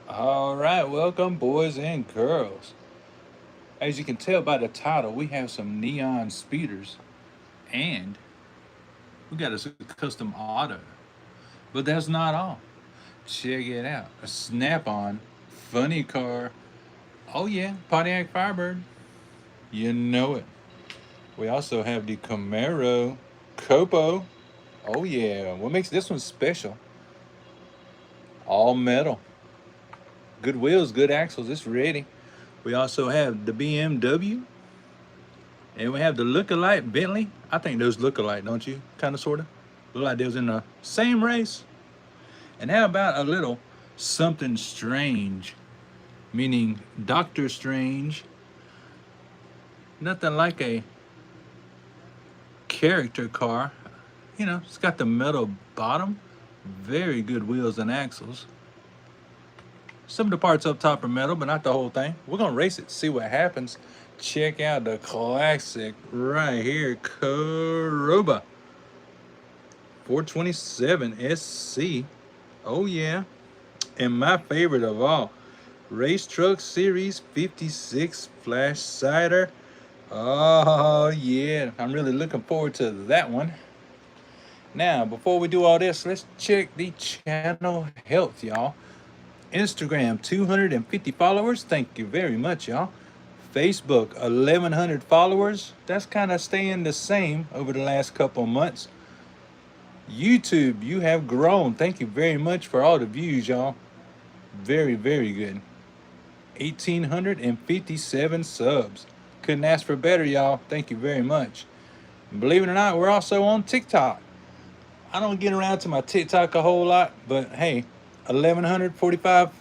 All right, welcome, boys and girls. As you can tell by the title, we have some neon speeders and we got a custom auto. But that's not all. Check it out a snap on, funny car. Oh, yeah, Pontiac Firebird. You know it. We also have the Camaro Copo. Oh, yeah. What makes this one special? All metal. Good wheels, good axles. It's ready. We also have the BMW. And we have the look-alike Bentley. I think those look alike, don't you? Kind of, sort of. Look like they was in the same race. And how about a little something strange? Meaning Doctor Strange. Nothing like a character car. You know, it's got the metal bottom. Very good wheels and axles. Some of the parts up top are metal, but not the whole thing. We're going to race it, see what happens. Check out the classic right here, Coroba 427 SC. Oh, yeah. And my favorite of all, Race Truck Series 56 Flash Cider. Oh, yeah. I'm really looking forward to that one. Now, before we do all this, let's check the channel health, y'all. Instagram, 250 followers. Thank you very much, y'all. Facebook, 1,100 followers. That's kind of staying the same over the last couple months. YouTube, you have grown. Thank you very much for all the views, y'all. Very, very good. 1,857 subs. Couldn't ask for better, y'all. Thank you very much. And believe it or not, we're also on TikTok. I don't get around to my TikTok a whole lot, but hey, 1,145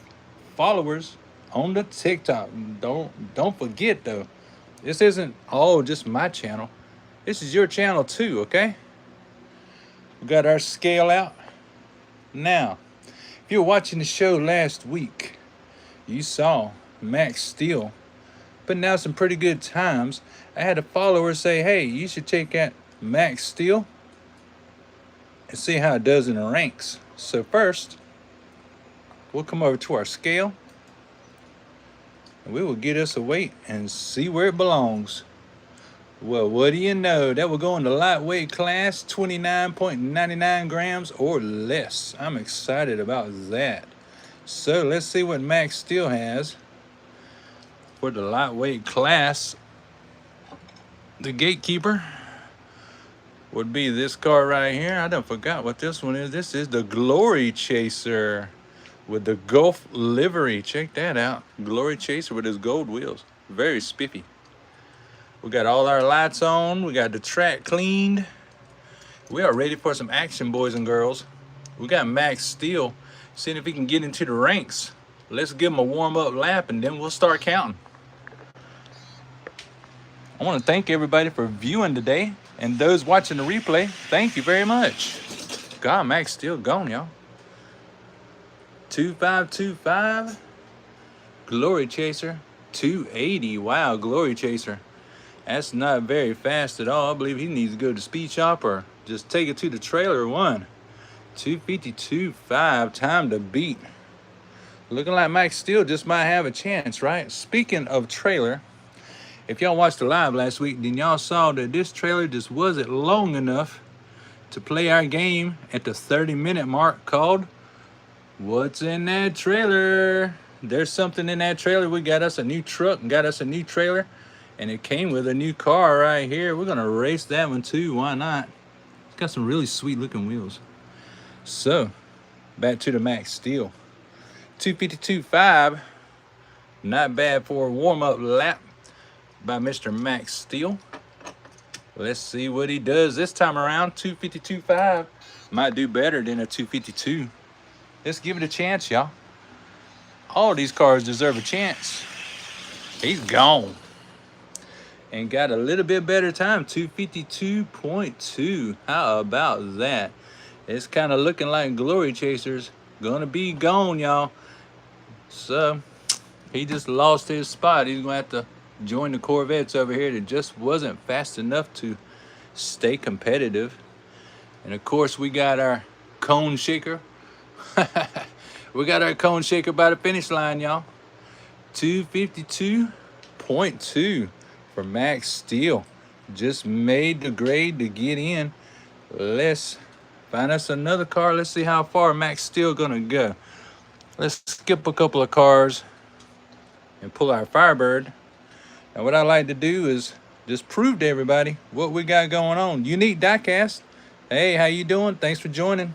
followers on the TikTok. Don't forget though, this isn't all just my channel. This is your channel too, okay? We got our scale out. Now, if you were watching the show last week, you saw Max Steel putting out some pretty good times. I had a follower say, hey, you should check out Max Steel and see how it does in the ranks. So first, we'll come over to our scale and we will get us a weight and see where it belongs. Well, what do you know? That will go in the lightweight class, 29.99 grams or less. I'm excited about that. So let's see what Max Steel has for the lightweight class. The gatekeeper would be this car right here. I done forgot what this one is. This is the Glory Chaser with the Gulf livery. Check that out. Glory Chaser with his gold wheels. Very spiffy. We got all our lights on. We got the track cleaned. We are ready for some action, boys and girls. We got Max Steel seeing if he can get into the ranks. Let's give him a warm-up lap and then we'll start counting. I want to thank everybody for viewing today, and those watching the replay, thank you very much. God, Max Steel gone, y'all. 2525. Glory Chaser 280. Wow, Glory Chaser. That's not very fast at all. I believe he needs to go to speed shop or just take it to the trailer one. 252.5. Time to beat. Looking like Max Steel just might have a chance, right? Speaking of trailer, if y'all watched the live last week, then y'all saw that this trailer just wasn't long enough to play our game at the 30-minute mark called What's in That Trailer? There's something in that trailer. We got us a new truck and got us a new trailer, and it came with a new car right here. We're gonna race that one too. Why not? It's got some really sweet looking wheels. So back to the Max Steel. 252.5. Not bad for a warm-up lap by Mr. Max Steel. Let's see what he does this time around. 252.5 might do better than a 252. Let's give it a chance, y'all. All these cars deserve a chance. He's gone and got a little bit better time. 252.2. How about that? It's kind of looking like Glory Chaser's gonna be gone, y'all. So he just lost his spot. He's gonna have to join the Corvettes over here that just wasn't fast enough to stay competitive. And of course we got our cone shaker. We got our cone shaker by the finish line, y'all. 252.2 for Max Steel. Just made the grade to get in. Let's find us another car. Let's see how far Max Steel gonna go. Let's skip a couple of cars and pull our Firebird. And what I like to do is just prove to everybody what we got going on. Unique Diecast. Hey, how you doing? Thanks for joining.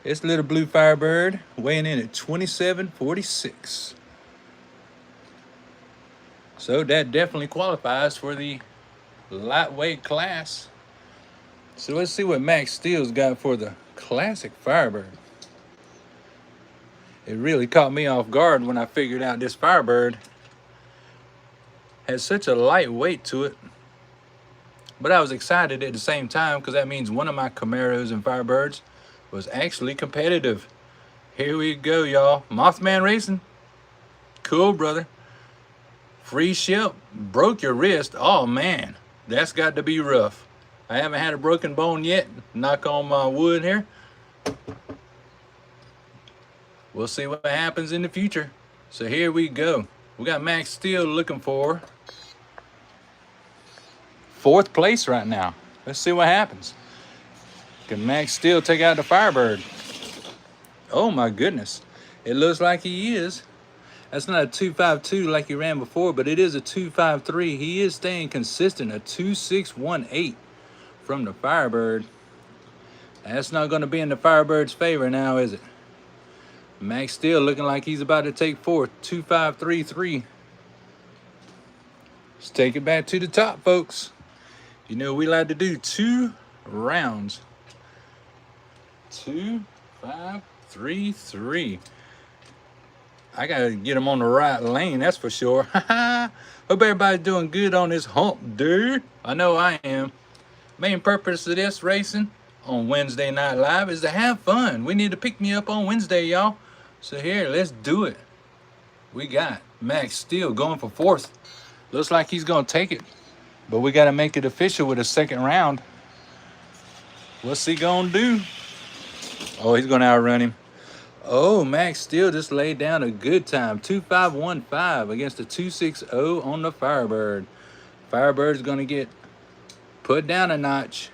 It's little blue Firebird weighing in at 2746. So that definitely qualifies for the lightweight class. So let's see what Max Steel's got for the classic Firebird. It really caught me off guard when I figured out this Firebird has such a light weight to it. But I was excited at the same time because that means one of my Camaros and Firebirds was actually competitive. Here we go, y'all. Mothman Racing. Cool, brother. Free ship. Broke your wrist. Oh, man. That's got to be rough. I haven't had a broken bone yet. Knock on my wood here. We'll see what happens in the future. So here we go. We got Max Steel looking for 4th place right now. Let's see what happens. Can Max Steel take out the Firebird? Oh my goodness. It looks like he is. That's not a 252 like he ran before, but it is a 253. He is staying consistent, a 2618 from the Firebird. That's not going to be in the Firebird's favor now, is it? Max Steel looking like he's about to take 4th, 2533. Let's take it back to the top, folks. You know, we like to do 2 rounds. 2533. I gotta get him on the right lane, that's for sure. Hope everybody's doing good on this hump, dude. I know I am. Main purpose of this racing on Wednesday Night Live is to have fun. We need to pick me up on Wednesday, y'all. So here, let's do it. We got Max Steel going for 4th. Looks like he's gonna take it, but we gotta make it official with a 2nd round. What's he gonna do? Oh, he's gonna outrun him. Oh, Max Steel just laid down a good time. 2515 against a 260 on the Firebird. Firebird's gonna get put down a notch.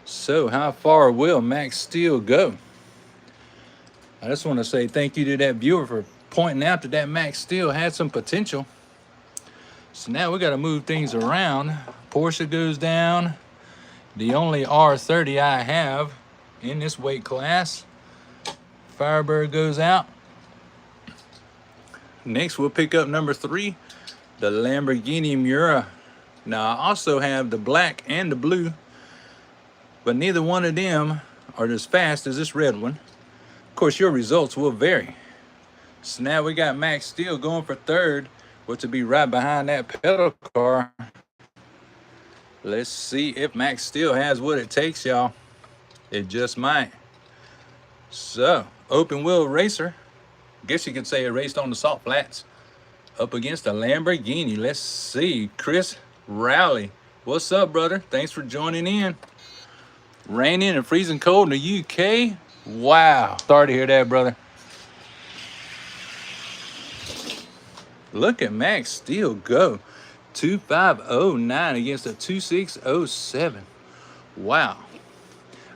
So how far will Max Steel go? I just want to say thank you to that viewer for pointing out that Max Steel had some potential. So now we got to move things around. Porsche goes down. The only R30 I have in this weight class. Firebird goes out. Next we'll pick up number 3, the Lamborghini Miura. Now I also have the black and the blue, but neither one of them are as fast as this red one. Of course, your results will vary. So now we got Max Steel going for 3rd, which will be right behind that pedal car. Let's see if Max Steel has what it takes, y'all. It just might. So, open wheel racer. Guess you could say it raced on the salt flats. Up against a Lamborghini. Let's see. Chris Rowley. What's up, brother? Thanks for joining in. Raining and freezing cold in the UK. Wow. Sorry to hear that, brother. Look at Max Steel go. 2509 against a 2607. Wow.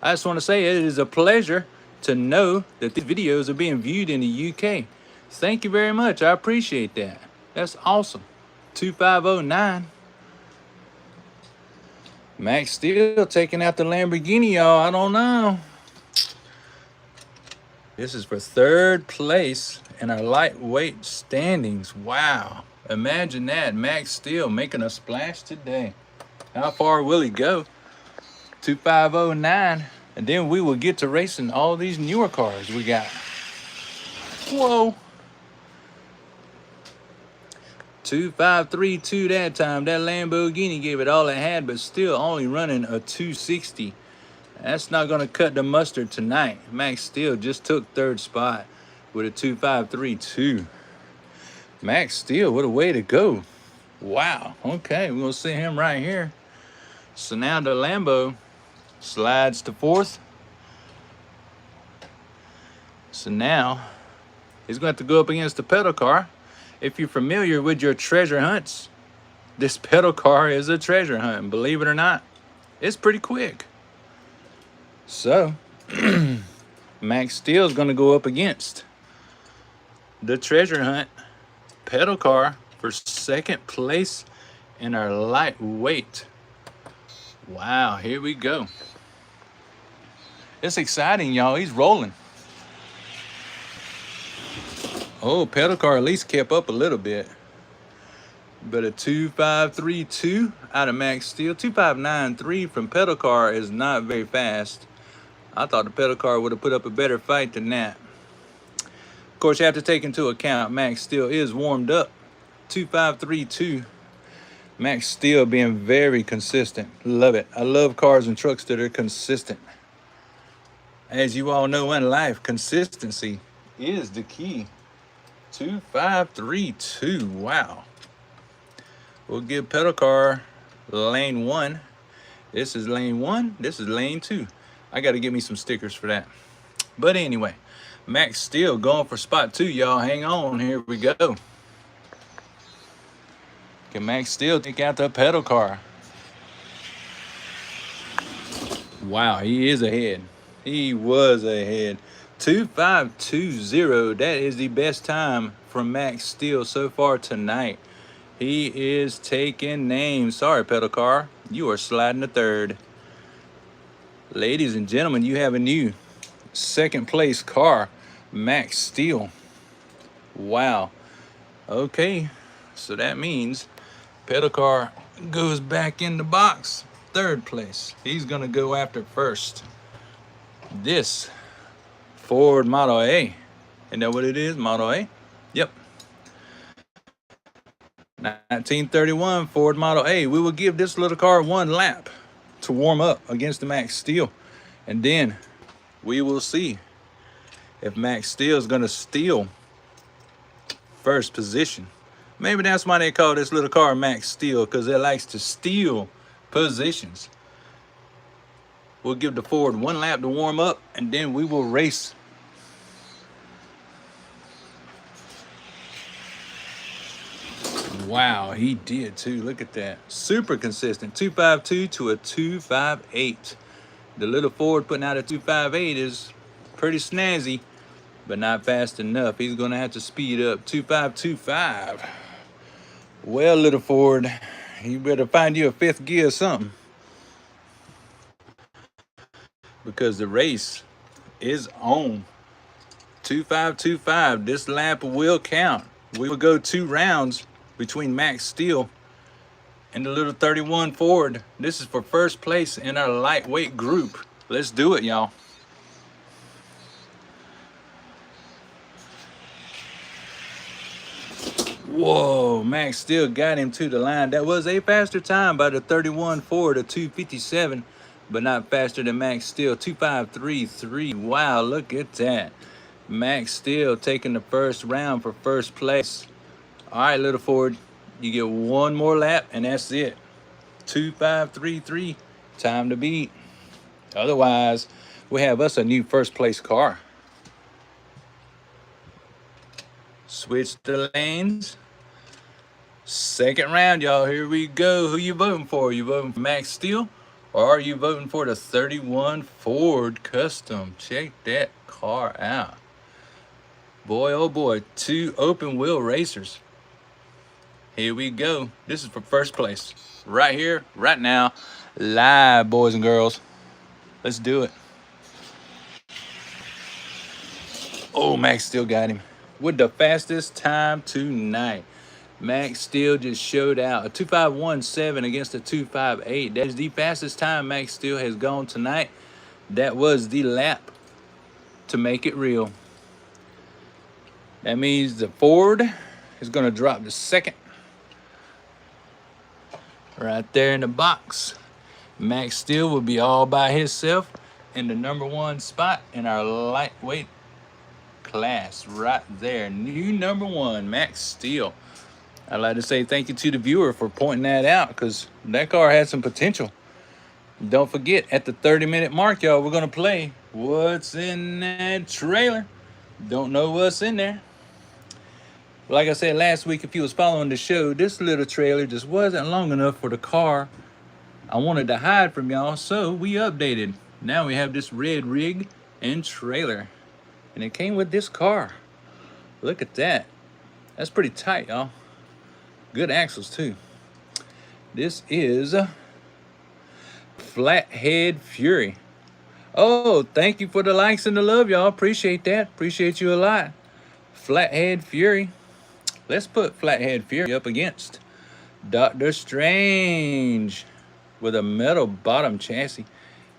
I just want to say it is a pleasure to know that these videos are being viewed in the UK. Thank you very much. I appreciate that. That's awesome. 2509. Max Steel taking out the Lamborghini, y'all. I don't know. This is for 3rd place in our lightweight standings. Wow. Imagine that. Max Steel making a splash today. How far will he go? 2509. And then we will get to racing all these newer cars we got. Whoa. 2532 that time. That Lamborghini gave it all it had, but still only running a 260. That's not going to cut the mustard tonight. Max Steel just took 3rd spot with a 2532. Max Steel, what a way to go. Wow. Okay, we're going to see him right here. So now the Lambo slides to 4th. So now he's going to have to go up against the pedal car. If you're familiar with your treasure hunts, this pedal car is a treasure hunt. And believe it or not, it's pretty quick. So Max Steel is going to go up against the treasure hunt pedal car for second place in our lightweight. Wow, here we go. It's exciting, y'all. He's rolling. Oh, pedal car at least kept up a little bit. But a 2.532 out of Max Steel. 2.593 from pedal car is not very fast. I thought the pedal car would have put up a better fight than that. Of course, you have to take into account Max Steel is warmed up. 2.532. Max Steel being very consistent. Love it. I love cars and trucks that are consistent. As you all know in life, consistency is the key. 2.532. Wow. We'll give pedal car lane 1. This is lane 1. This is lane 2. I got to get me some stickers for that. But anyway, Max Steel going for spot 2, y'all. Hang on. Here we go. Can Max Steel take out the pedal car? Wow, he is ahead. He was ahead. 2.520. That is the best time from Max Steel so far tonight. He is taking names. Sorry, pedal car. You are sliding to third. Ladies and gentlemen, you have a new second place car, Max Steel. Wow. Okay, so that means pedal car goes back in the box. Third place. He's going to go after first. This Ford Model A. Isn't that what it is? Model A? Yep. 1931 Ford Model A. We will give this little car 1 lap to warm up against the Max Steel. And then we will see if Max Steel is going to steal first position. Maybe that's why they call this little car Max Steel, because it likes to steal positions. We'll give the Ford 1 lap to warm up, and then we will race. Wow, he did too. Look at that. Super consistent. 2.52 to a 2.58. The little Ford putting out a 2.58 is pretty snazzy, but not fast enough. He's going to have to speed up. 2.525. Well, little Ford, you better find you a 5th gear or something, because the race is on. 2.525. This lap will count. We will go 2 rounds between Max Steel and the little 31 Ford. This is for first place in our lightweight group. Let's do it, y'all. Whoa, Max Steel got him to the line. That was a faster time by the 31 Ford, a 2.57, but not faster than Max Steel. 2.533. Wow, look at that. Max Steel taking the first round for first place. All right, little Ford, you get 1 more lap, and that's it. 2.533, time to beat. Otherwise, we have us a new first place car. Switch the lanes. Second round, y'all. Here we go. Who you voting for? You voting for Max Steel, or are you voting for the 31 Ford Custom? Check that car out. Boy, oh boy, 2 open wheel racers. Here we go. This is for first place. Right here, right now, live, boys and girls. Let's do it. Oh, Max Steel got him with the fastest time tonight. Max Steel just showed out a 2.517 against a 2.58. That is the fastest time Max Steel has gone tonight. That was the lap to make it real. That means the Ford is going to drop to second. Right there in the box. Max Steel will be all by himself in the number 1 spot in our lightweight class. Right there. New number 1, Max Steel. I'd like to say thank you to the viewer for pointing that out, because that car had some potential. Don't forget, at the 30-minute mark, y'all, we're going to play What's in That Trailer. Don't know what's in there. Like I said last week, if you was following the show, this little trailer just wasn't long enough for the car I wanted to hide from y'all, so we updated. Now we have this red rig and trailer. And it came with this car. Look at that. That's pretty tight, y'all. Good axles, too. This is Flathead Fury. Oh, thank you for the likes and the love, y'all. Appreciate that. Appreciate you a lot. Flathead Fury. Let's put Flathead Fury up against Doctor Strange with a metal bottom chassis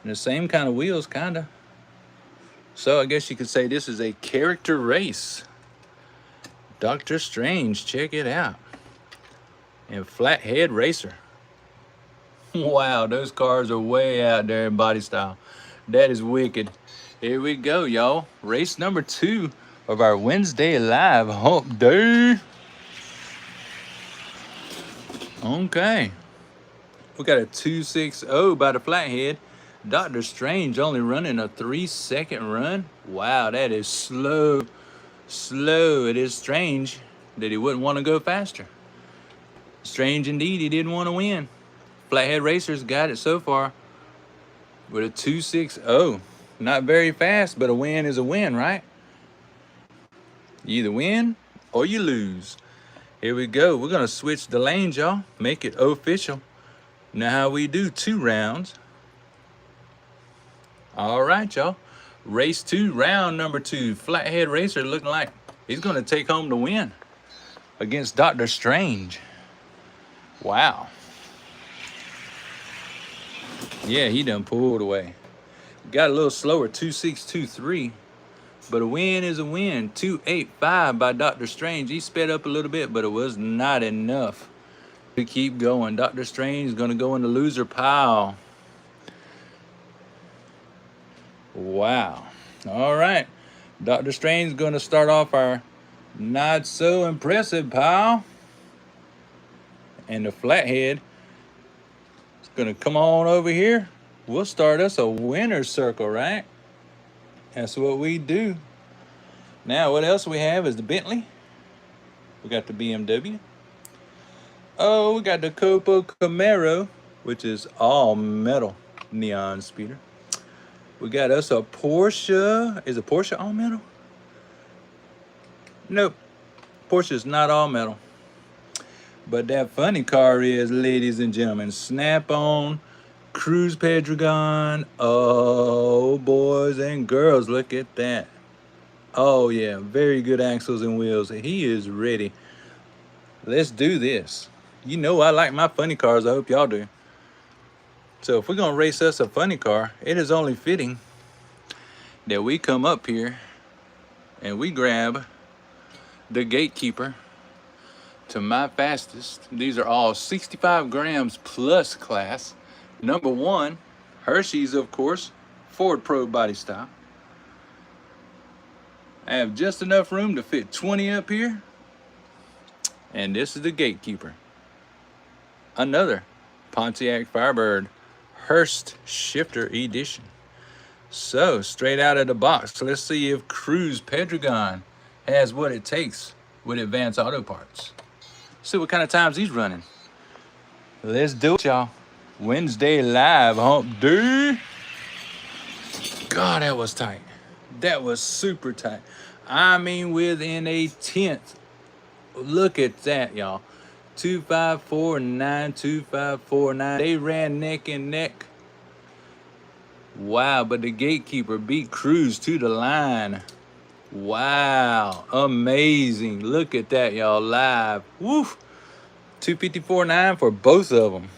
and the same kind of wheels, kind of. So I guess you could say this is a character race. Doctor Strange, check it out. And Flathead Racer. Wow, those cars are way out there in body style. That is wicked. Here we go, y'all. Race number 2 of our Wednesday Live Hump Day. Okay. We got a 2.60 by the Flathead. Doctor Strange only running a 3-second run. Wow, that is slow. Slow. It is strange that he wouldn't want to go faster. Strange indeed, he didn't want to win. Flathead Racers got it so far with a 2.60. Not very fast, but a win is a win, right? You either win or you lose. Here we go. We're going to switch the lanes, y'all. Make it official. Now how we do 2 rounds. All right, y'all. Race 2, round number 2. Flathead Racer looking like he's going to take home the win against Doctor Strange. Wow. Yeah, he done pulled away. Got a little slower, 2.623. But a win is a win. 2.85 by Doctor Strange. He sped up a little bit, but it was not enough to keep going. Doctor Strange is going to go in the loser pile. Wow. All right. Doctor Strange is going to start off our not so impressive pile. And the Flathead is going to come on over here. We'll start us a winner's circle, right? That's what we do. Now, what else we have is the Bentley. We got the BMW. Oh, we got the Copo Camaro, which is all metal neon speeder. We got us a Porsche. Is a Porsche all metal? Nope. Porsche is not all metal. But that funny car is, ladies and gentlemen, Snap-on Cruise Pedregon. Oh, boys and girls, look at that. Oh, yeah, very good axles and wheels. He is ready. Let's do this. You know I like my funny cars. I hope y'all do. So if we're going to race us a funny car, it is only fitting that we come up here and we grab the gatekeeper to my fastest. These are all 65 grams plus class. Number 1, Hershey's, of course, Ford Pro body style. I have just enough room to fit 20 up here. And this is the gatekeeper. Another Pontiac Firebird Hearst Shifter Edition. So, straight out of the box, let's see if Cruise Pedregon has what it takes with Advanced Auto Parts. See what kind of times he's running. Let's do it, y'all. Wednesday Live Hump Day. God, that was tight. That was super tight. I mean, within a tenth. Look at that, y'all. 2.549, 2.549. They ran neck and neck. Wow, but the gatekeeper beat Cruise to the line. Wow, amazing. Look at that, y'all, live. Woof. 2.54.9 for both of them.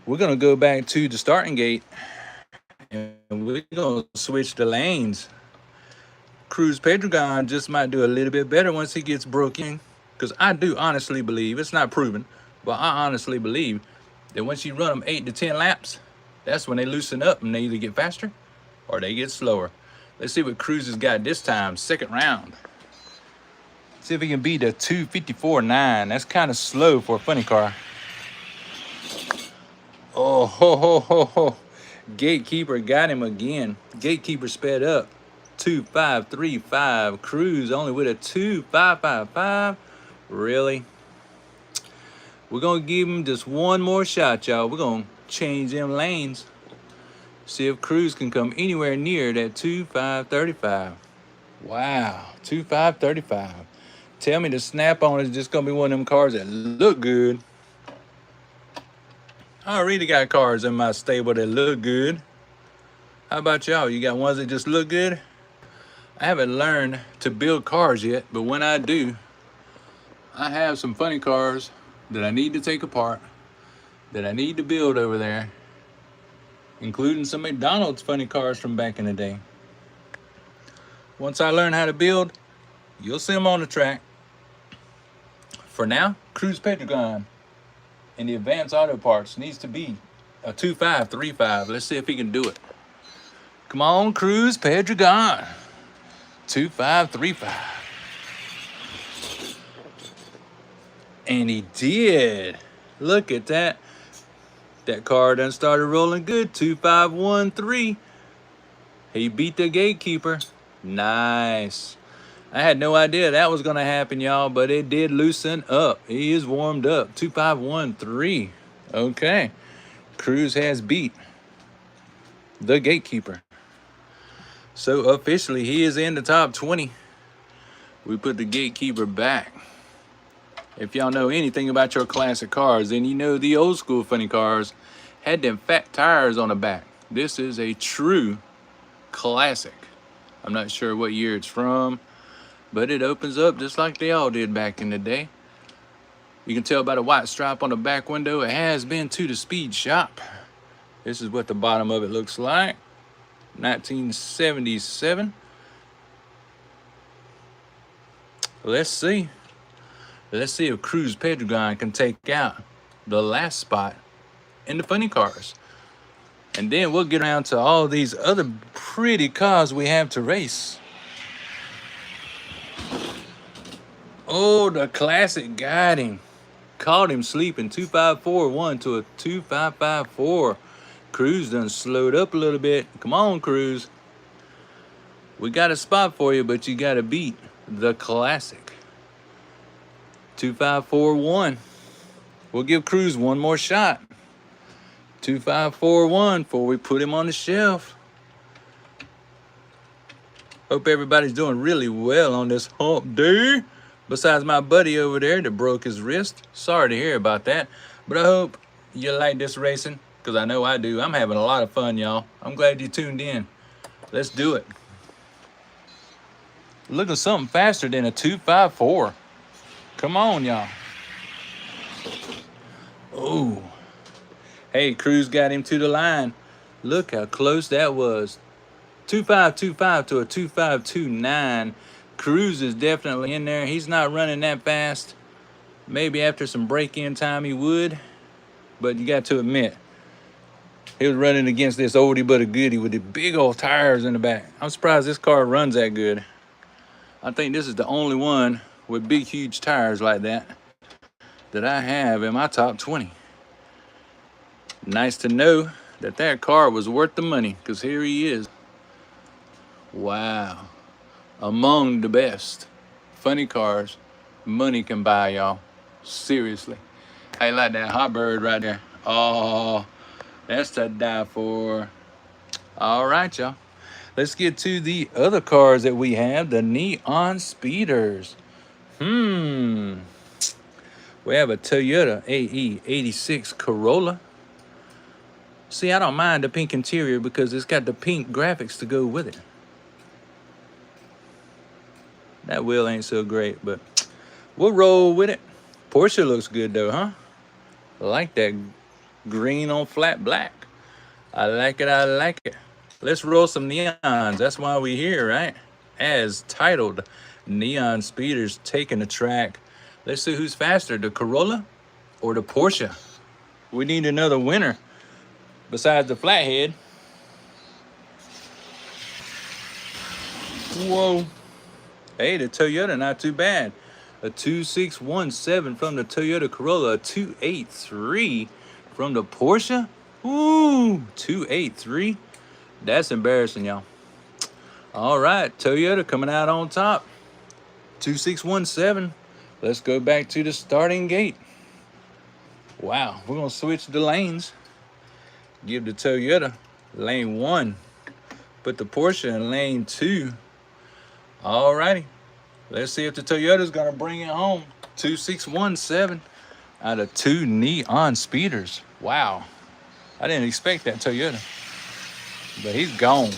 We're going to go back to the starting gate. And we're going to switch the lanes. Cruise Pedregon just might do a little bit better once he gets broke in. Because I do honestly believe, it's not proven, but I honestly believe that once you run them 8 to 10 laps, that's when they loosen up and they either get faster or they get slower. Let's see what Cruise has got this time, second round. See if he can beat a 2.54.9. That's kind of slow for a funny car. Oh, ho, ho, ho, ho. Gatekeeper got him again. Gatekeeper sped up 2535. Cruz only with a 2555. Really? We're going to give him just one more shot, y'all. We're going to change them lanes. See if Cruz can come anywhere near that 2535. Wow, 2535. Tell me the Snap-on is just going to be one of them cars that look good. I already got cars in my stable that look good. How about y'all? You got ones that just look good? I haven't learned to build cars yet, but when I do, I have some funny cars that I need to take apart, that I need to build over there, including some McDonald's funny cars from back in the day. Once I learn how to build, you'll see them on the track. For now, Cruz Pedregon in the Advanced Auto Parts needs to be a 2535. Let's see if he can do it. Come on, Cruz Pedregon. 2535. And he did. Look at that. That car done started rolling good. 2513. He beat the gatekeeper. Nice. I had no idea that was going to happen, y'all, but it did loosen up. He is warmed up. 2513. Okay. Cruz has beat the gatekeeper. So officially, he is in the top 20. We put the gatekeeper back. If y'all know anything about your classic cars, then you know the old school funny cars had them fat tires on the back. This is a true classic. I'm not sure what year it's from, but it opens up just like they all did back in the day. You can tell by the white stripe on the back window, it has been to the speed shop. This is what the bottom of it looks like. 1977. Let's see. Let's see if Cruz Pedregon can take out the last spot in the funny cars. And then we'll get around to all these other pretty cars we have to race. Oh, the classic got him. Caught him sleeping. 2541 to a 2554. Cruz done slowed up a little bit. Come on, Cruz. We got a spot for you, but you got to beat the classic. 2541. We'll give Cruz one more shot. 2541 before we put him on the shelf. Hope everybody's doing really well on this hump day. Besides my buddy over there that broke his wrist. Sorry to hear about that. But I hope you like this racing, because I know I do. I'm having a lot of fun, y'all. I'm glad you tuned in. Let's do it. Looking something faster than a 254. Come on, y'all. Oh. Hey, Cruz got him to the line. Look how close that was. 2525 to a 2529. Cruz is definitely in there. He's not running that fast. Maybe after some break-in time he would. But you got to admit, he was running against this oldie but a goodie with the big old tires in the back. I'm surprised this car runs that good. I think this is the only one with big, huge tires like that I have in my top 20. Nice to know that that car was worth the money, because here he is. Wow. Among the best funny cars money can buy, y'all. Seriously. I like that hot bird right there. Oh, that's to die for. All right, y'all. Let's get to the other cars that we have, the neon speeders. We have a Toyota AE86 Corolla. See, I don't mind the pink interior because it's got the pink graphics to go with it. That wheel ain't so great, but we'll roll with it. Porsche looks good though, huh? I like that green on flat black. I like it, I like it. Let's roll some neons. That's why we're here, right? As titled, Neon Speeders taking the track. Let's see who's faster, the Corolla or the Porsche. We need another winner besides the Flathead. Whoa. Hey, the Toyota, not too bad. A 2617 from the Toyota Corolla. A 283 from the Porsche. Ooh, 283. That's embarrassing, y'all. All right, Toyota coming out on top. 2617. Let's go back to the starting gate. Wow, we're gonna switch the lanes. Give the Toyota lane 1. Put the Porsche in lane 2. All righty. Let's see if the Toyota's gonna bring it home. 2617 out of 2 neon speeders. Wow. I didn't expect that Toyota. But he's gone.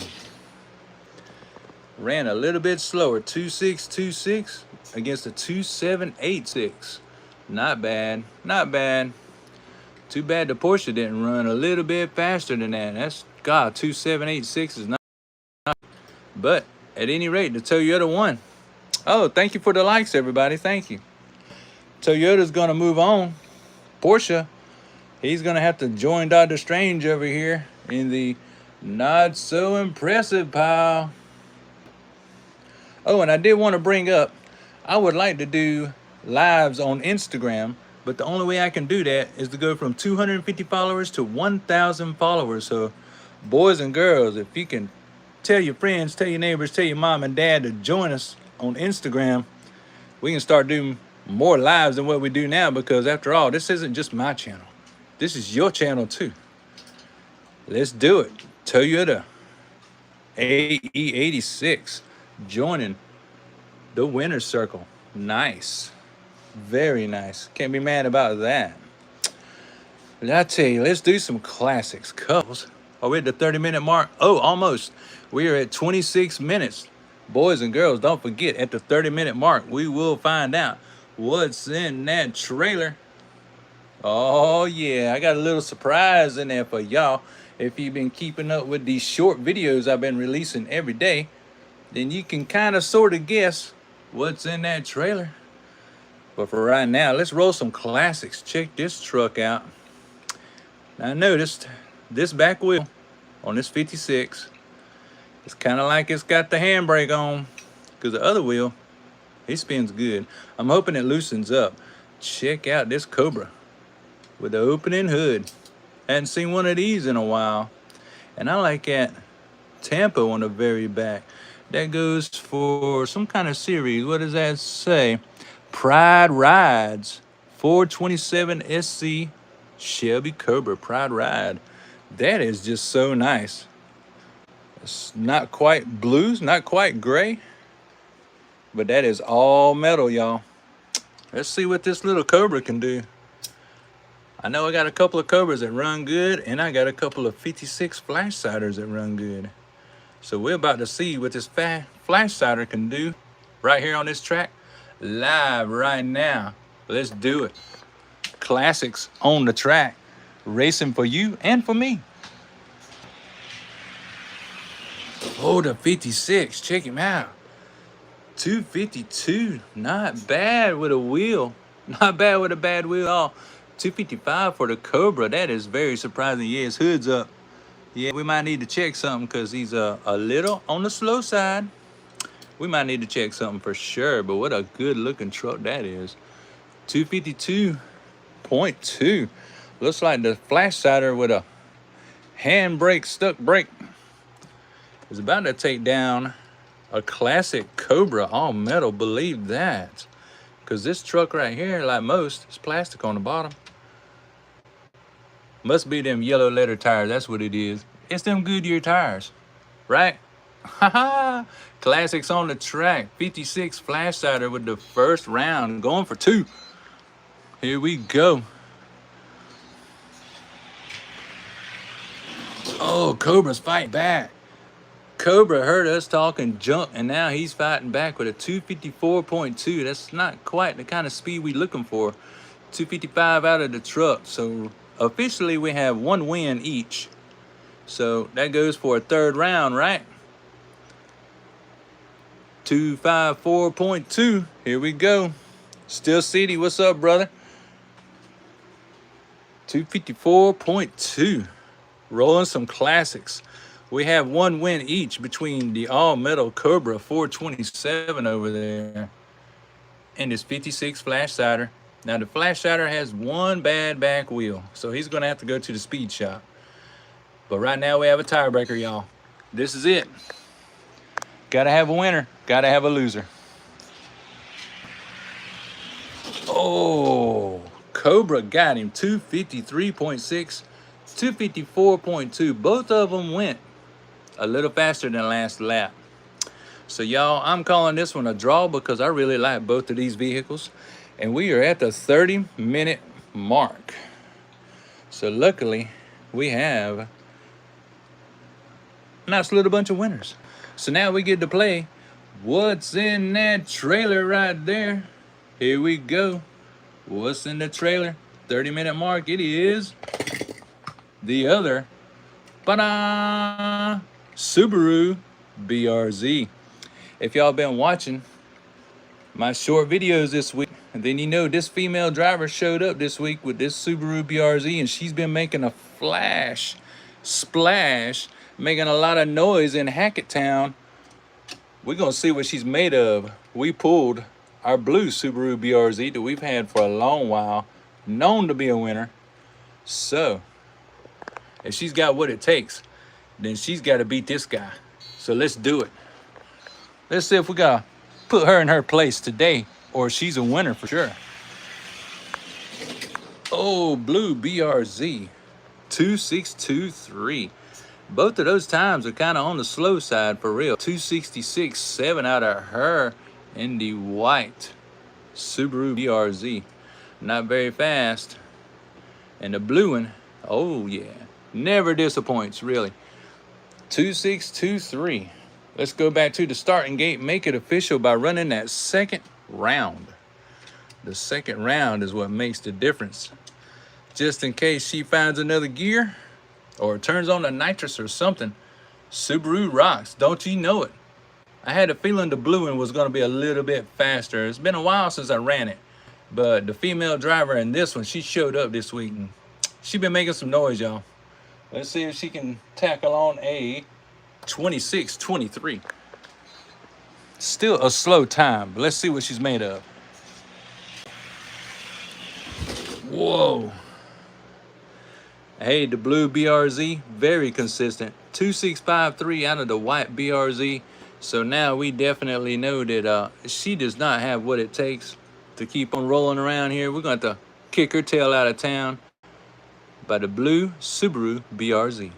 Ran a little bit slower. 2626 against a 2786. Not bad. Not bad. Too bad the Porsche didn't run a little bit faster than that. That's, God, 2786 is not. But at any rate, the Toyota won. Oh, thank you for the likes, everybody. Thank you. Toyota's going to move on. Porsche, he's going to have to join Dr. Strange over here in the not so impressive pile. Oh, and I did want to bring up, I would like to do lives on Instagram, but the only way I can do that is to go from 250 followers to 1,000 followers. So boys and girls, if you can tell your friends, tell your neighbors, tell your mom and dad to join us on Instagram, we can start doing more lives than what we do now, because after all, this isn't just my channel. This is your channel too. Let's do it. Toyota AE86 joining the winner's circle. Nice. Very nice. Can't be mad about that. But I tell you, let's do some classics. Couples. Are we at the 30-minute mark? Oh, almost. We are at 26 minutes. Boys and girls, don't forget, at the 30-minute mark, we will find out what's in that trailer. Oh, yeah. I got a little surprise in there for y'all. If you've been keeping up with these short videos I've been releasing every day, then you can kind of sort of guess what's in that trailer. But for right now, let's roll some classics. Check this truck out. Now, I noticed this back wheel on this 56, it's kind of like it's got the handbrake on, because the other wheel, it spins good. I'm hoping it loosens up. Check out this Cobra with the opening hood. Hadn't seen one of these in a while. And I like that Tampa on the very back. That goes for some kind of series. What does that say? Pride Rides 427 SC Shelby Cobra Pride Ride. That is just so nice. It's not quite blues, not quite gray, but that is all metal, y'all. Let's see what this little Cobra can do. I know I got a couple of Cobras that run good, and I got a couple of 56 flash siders that run good. So we're about to see what this flash sider can do right here on this track, live right now. Let's do it. Classics on the track, racing for you and for me. Oh, the 56, check him out. 252, not bad with a wheel. Not bad with a bad wheel at all. 255 for the Cobra, that is very surprising. Yeah, his hood's up. Yeah, we might need to check something because he's a little on the slow side. We might need to check something for sure, but what a good looking truck that is. 252.2. Looks like the flash sider with a handbrake stuck brake is about to take down a classic Cobra all metal. Believe that, because this truck right here, like most, is plastic on the bottom. Must be them yellow letter tires. That's what it is. It's them Goodyear tires, right? Haha. Classics on the track. 56 flash sider with the first round, going for 2. Here we go. Oh, Cobra's fighting back. Cobra heard us talking junk, and now he's fighting back with a 254.2. That's not quite the kind of speed we're looking for. 255 out of the truck. So officially we have 1 win each. So that goes for a 3rd round, right? 254.2. Here we go. Still City, what's up, brother? 254.2. Rolling some classics. We have 1 win each between the all-metal Cobra 427 over there and this 56 flash sider. Now, the flash sider has 1 bad back wheel, so he's going to have to go to the speed shop. But right now, we have a tiebreaker, y'all. This is it. Gotta have a winner, gotta have a loser. Oh, Cobra got him. 253.6, 254.2. Both of them went a little faster than last lap. So y'all, I'm calling this one a draw because I really like both of these vehicles. And we are at the 30-minute mark. So luckily, we have a nice little bunch of winners. So now we get to play what's in that trailer right there. Here we go. What's in the trailer? 30-minute mark. It is the other Subaru BRZ. If y'all been watching my short videos this week, then you know this female driver showed up this week with this Subaru BRZ, and she's been making a splash, making a lot of noise in Hackettstown. We're gonna see what she's made of. We pulled our blue Subaru BRZ that we've had for a long while, known to be a winner. So if she's got what it takes, then she's got to beat this guy. So let's do it. Let's see if we got to put her in her place today, or she's a winner for sure. Oh, blue BRZ, 2623. Both of those times are kind of on the slow side for real. 266.7 out of her in the white Subaru BRZ. Not very fast. And the blue one, oh yeah, never disappoints really. 2623. Let's go back to the starting gate, make it official by running that second round. The second round is what makes the difference. Just in case she finds another gear or turns on the nitrous or something, Subaru rocks, don't you know it? I had a feeling the blue one was going to be a little bit faster. It's been a while since I ran it, but the female driver in this one, she showed up this week and she been making some noise, y'all. Let's see if she can tackle on a 2623. Still a slow time, but let's see what she's made of. Whoa. Hey, the blue BRZ, very consistent. 2653 out of the white BRZ. So now we definitely know that she does not have what it takes to keep on rolling around here. We're going to have to kick her tail out of town by the blue Subaru BRZ.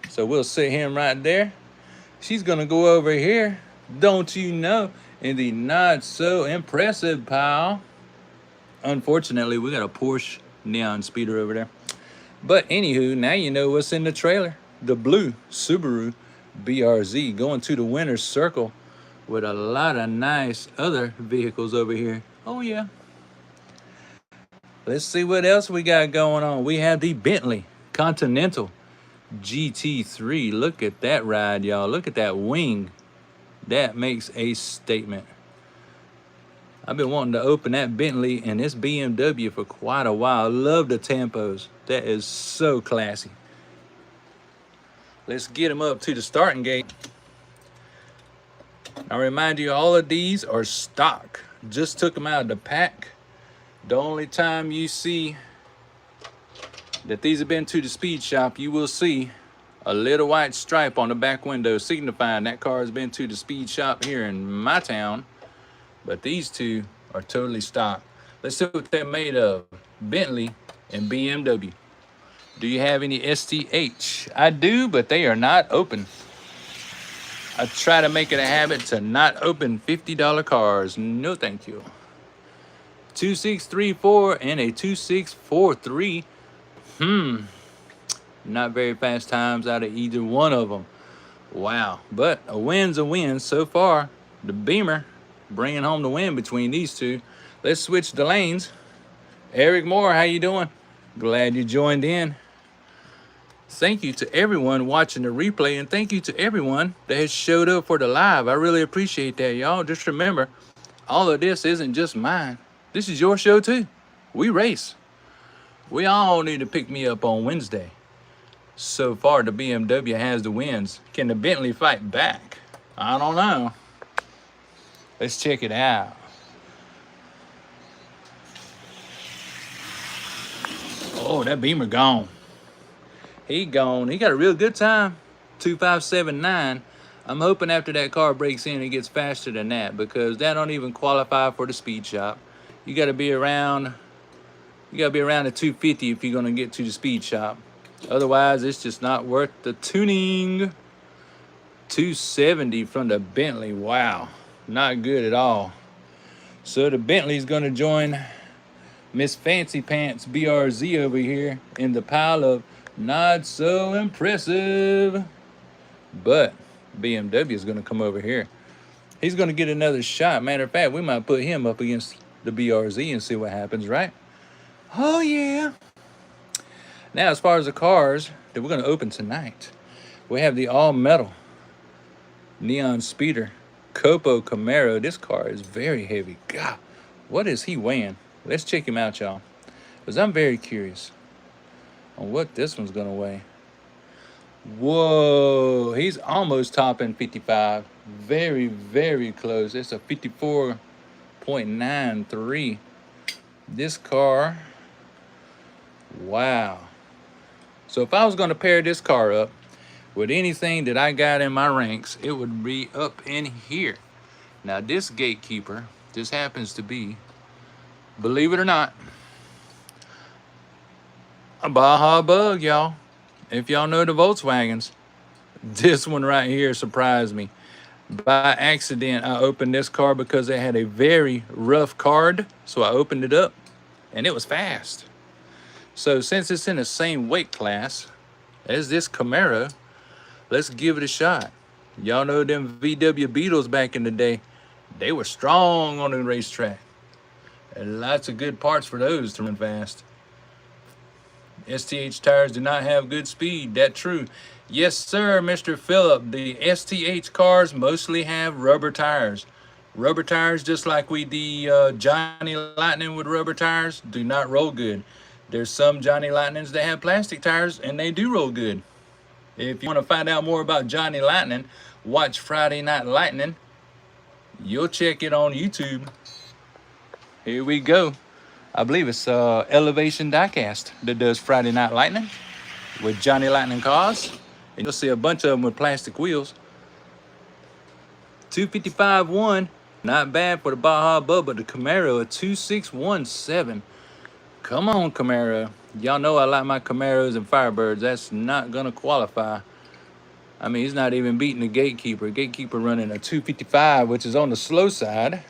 So we'll sit him right there. She's gonna go over here, don't you know, in the not so impressive pile. Unfortunately, we got a Porsche neon speeder over there. But anywho, now you know what's in the trailer. The blue Subaru BRZ going to the winner's circle with a lot of nice other vehicles over here. Oh yeah. Let's see what else we got going on. We have the Bentley Continental GT3. Look at that ride, y'all. Look at that wing. That makes a statement. I've been wanting to open that Bentley and this BMW for quite a while. I love the Tempos. That is so classy. Let's get them up to the starting gate. I remind you, all of these are stock. Just took them out of the pack. The only time you see that these have been to the speed shop, you will see a little white stripe on the back window signifying that car has been to the speed shop here in my town. But these two are totally stock. Let's see what they're made of. Bentley and BMW. Do you have any STH? I do, but they are not open. I try to make it a habit to not open $50 cars. No, thank you. 2634 and a 2643. Not very fast times out of either one of them. Wow, but a win's a win so far. The Beamer bringing home the win between these two. Let's switch the lanes. Eric Moore, how you doing? Glad you joined in. Thank you to everyone watching the replay, and thank you to everyone that has showed up for the live. I really appreciate that, y'all. Just remember, all of this isn't just mine. This is your show too. We race. We all need to pick me up on Wednesday. So far, the BMW has the wins. Can the Bentley fight back? I don't know. Let's check it out. Oh, that Beamer gone. He gone. He got a real good time. 2579. I'm hoping after that car breaks in, it gets faster than that, because that don't even qualify for the speed shop. You got to be around. You got to be around the 250 if you're gonna get to the speed shop. Otherwise, it's just not worth the tuning. 270 from the Bentley. Wow, not good at all. So the Bentley's gonna join Miss Fancy Pants BRZ over here in the pile of not so impressive. But BMW is gonna come over here. He's gonna get another shot. Matter of fact, we might put him up against the BRZ and see what happens, right? Oh yeah. Now, as far as the cars that we're gonna open tonight, we have the all metal Neon Speeder Copo Camaro. This car is very heavy. God, what is he weighing? Let's check him out, y'all, because I'm very curious on what this one's gonna weigh. Whoa, he's almost topping 55. Very, very close. It's a 54.93. This car, wow. So if I was gonna pair this car up with anything that I got in my ranks, it would be up in here. Now this gatekeeper, this happens to be, believe it or not, a Baja Bug, y'all. If y'all know the Volkswagens, this one right here surprised me. By accident, I opened this car because it had a very rough card, so I opened it up, and it was fast. So since it's in the same weight class as this Camaro, let's give it a shot. Y'all know them VW Beetles back in the day. They were strong on the racetrack. And lots of good parts for those to run fast. STH tires do not have good speed. That's true. Yes, sir, Mr. Phillip. The STH cars mostly have rubber tires. Rubber tires, just like the Johnny Lightning with rubber tires, do not roll good. There's some Johnny Lightnings that have plastic tires, and they do roll good. If you want to find out more about Johnny Lightning, watch Friday Night Lightning. You'll check it on YouTube. Here we go. I believe it's Elevation Diecast that does Friday Night Lightning with Johnny Lightning cars. And you'll see a bunch of them with plastic wheels. 255.1, not bad for the Baja Bug, but the Camaro, a 2617. Come on, Camaro. Y'all know I like my Camaros and Firebirds. That's not gonna qualify. I mean, he's not even beating the Gatekeeper. Gatekeeper running a 255, which is on the slow side.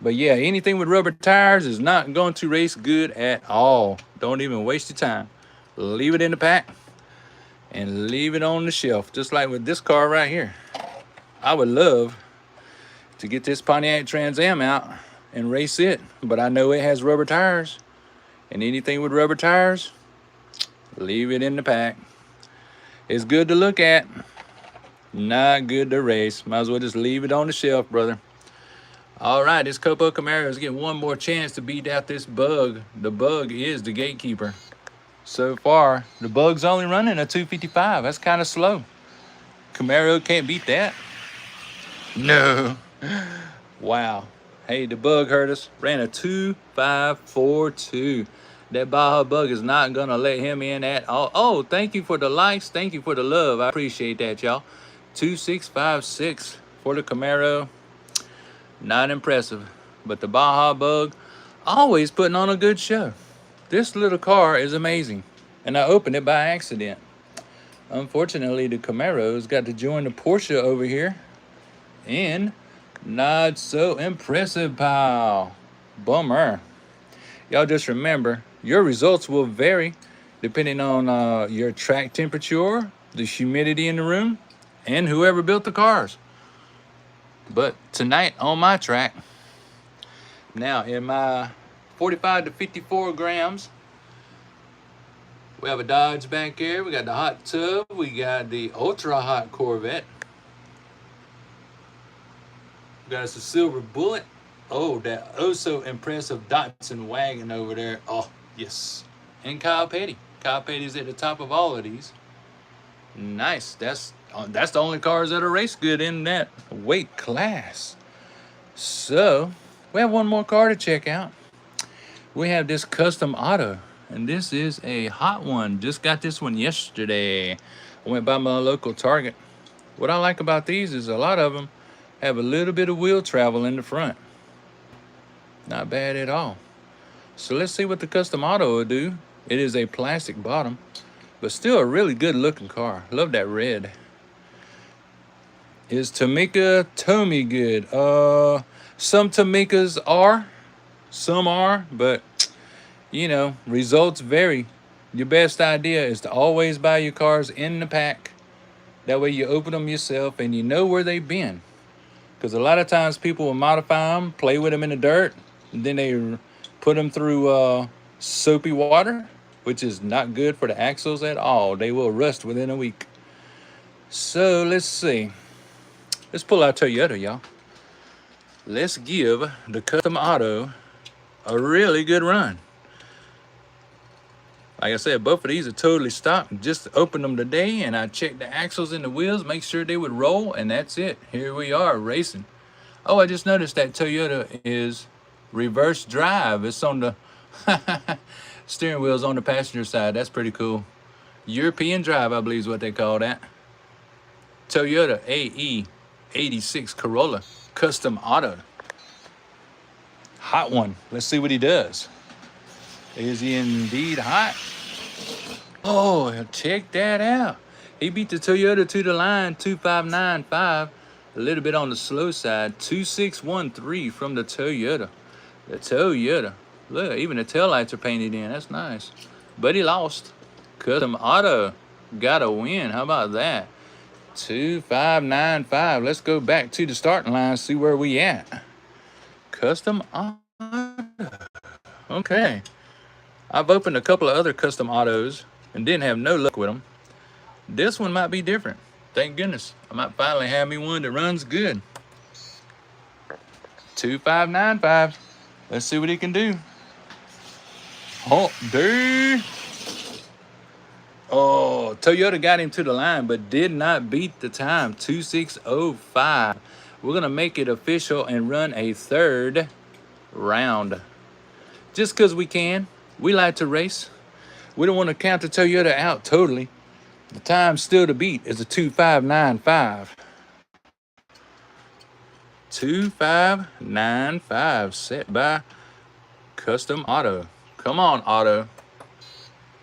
But yeah, anything with rubber tires is not going to race good at all. Don't even waste your time. Leave it in the pack and leave it on the shelf. Just like with this car right here. I would love to get this Pontiac Trans Am out and race it, but I know it has rubber tires. And anything with rubber tires, leave it in the pack. It's good to look at, not good to race. Might as well just leave it on the shelf, brother. All right, this Copo Camaro is getting one more chance to beat out this Bug. The Bug is the Gatekeeper. So far, the Bug's only running a 255. That's kind of slow. Camaro can't beat that. No. Wow. Hey, the Bug hurt us. Ran a 2542. That Baja Bug is not going to let him in at all. Oh, thank you for the likes. Thank you for the love. I appreciate that, y'all. 2656 for the Camaro. Not impressive. But the Baja Bug, always putting on a good show. This little car is amazing. And I opened it by accident. Unfortunately, the Camaro's got to join the Porsche over here. And not so impressive, pal. Bummer. Y'all just remember, your results will vary depending on your track temperature, the humidity in the room, and whoever built the cars. But tonight on my track, now in my 45 to 54 grams, we have a Dodge back here. We got the hot tub. We got the ultra hot Corvette. We got us a silver Bullet. Oh, that oh so impressive Datsun wagon over there. Oh, yes. And Kyle Petty. Kyle Petty's at the top of all of these. Nice. That's the only cars that are race good in that weight class. So, we have one more car to check out. We have this custom auto. And this is a hot one. Just got this one yesterday. I went by my local Target. What I like about these is a lot of them have a little bit of wheel travel in the front. Not bad at all. So let's see what the Custom Auto will do. It is a plastic bottom, but still a really good looking car. Love that red. Is Tamica Tomy good? Some Tamicas are, some are, but you know, results vary. Your best idea is to always buy your cars in the pack. That way you open them yourself and you know where they've been. Because a lot of times people will modify them, play with them in the dirt, and then they put them through soapy water, which is not good for the axles at all. They will rust within a week. So let's see. Let's pull out Toyota, y'all. Let's give the Custom Auto a really good run. Like I said, both of these are totally stopped. Just opened them today, and I checked the axles and the wheels, make sure they would roll, and that's it. Here we are racing. Oh, I just noticed that Toyota is reverse drive. It's on the steering wheel's on the passenger side. That's pretty cool. European drive, I believe is what they call that. Toyota AE 86 Corolla Custom Auto. Hot one. Let's see what he does. Is he indeed hot? Oh, check that out. He beat the Toyota to the line, 2595. A little bit on the slow side, 2613 from the Toyota. The Toyota. Look, even the taillights are painted in. That's nice. But he lost. Custom Auto got a win. How about that? 2595. Let's go back to the starting line, see where we at. Custom Auto. Okay. I've opened a couple of other Custom Autos and didn't have no luck with them. This one might be different. Thank goodness. I might finally have me one that runs good. 2595. Let's see what he can do. Oh, dude. Oh, Toyota got him to the line, but did not beat the time. 2605. We're going to make it official and run a third round. Just because we can. We like to race. We don't want to count the Toyota out totally. The time still to beat is a 2595. 2595 set by Custom Auto. Come on, Auto.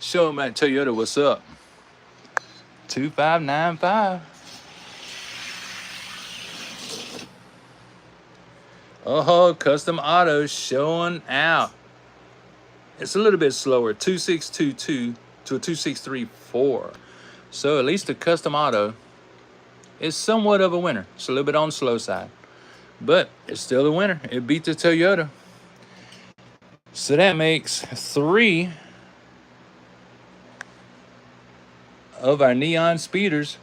Show them that Toyota what's up. 2595. Oh, Custom Auto showing out. It's a little bit slower, 2622 to a 2634. So at least the Custom Auto is somewhat of a winner. It's a little bit on the slow side, but it's still a winner. It beat the Toyota. So that makes 3 of our neon speeders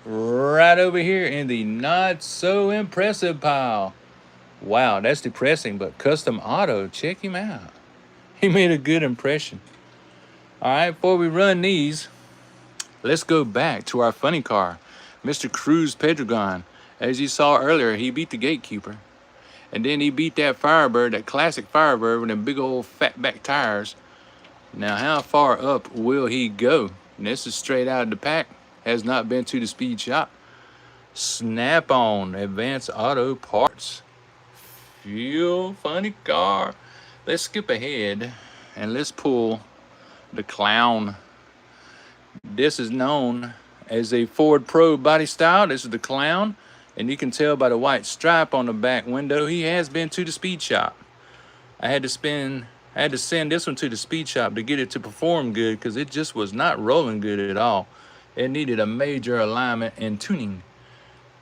right over here in the not so impressive pile. Wow, that's depressing, but Custom Auto, check him out. He made a good impression. All right, before we run these, let's go back to our funny car, Mr. Cruz Pedregon. As you saw earlier, he beat the Gatekeeper. And then he beat that Firebird, that classic Firebird with them big old fat back tires. Now, how far up will he go? And this is straight out of the pack. Has not been to the speed shop. Snap-on Advanced Auto Parts. Feel funny car. Let's skip ahead and let's pull the Clown. This is known as a Ford Pro body style. This is the Clown, and you can tell by the white stripe on the back window he has been to the speed shop. I had to send this one to the speed shop to get it to perform good because it just was not rolling good at all. It needed a major alignment and tuning.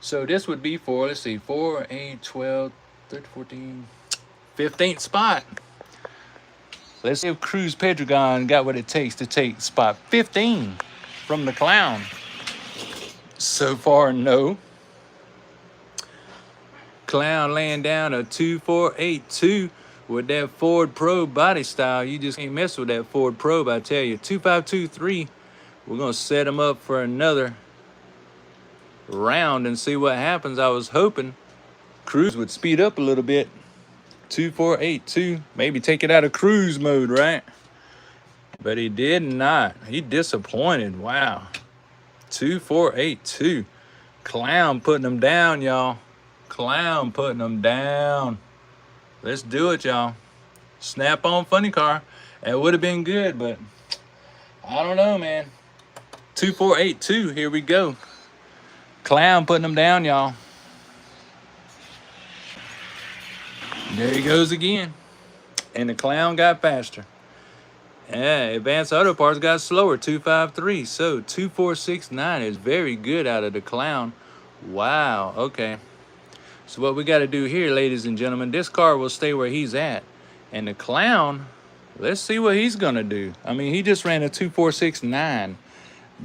So this would be for, let's see, 4, 8, 12, 13, 14, 15th spot. Let's see if Cruz Pedregon got what it takes to take spot 15 from the Clown. So far, no. Clown laying down a 2482 with that Ford Pro body style. You just can't mess with that Ford Pro, I tell you. 2523. We're going to set him up for another round and see what happens. I was hoping Cruz would speed up a little bit. 2482, maybe take it out of cruise mode, right? But he did not. He disappointed. Wow. 2482. Clown putting them down, y'all. Clown putting them down. Let's do it, y'all. Snap on funny car. It would have been good, but I don't know, man. 2482, here we go. Clown putting them down, y'all. There he goes again. And the clown got faster. Yeah, Advanced Auto Parts got slower, 253. So 2469 is very good out of the clown. Wow, okay. So what we got to do here, ladies and gentlemen, this car will stay where he's at. And the clown, let's see what he's going to do. I mean, he just ran a 2469.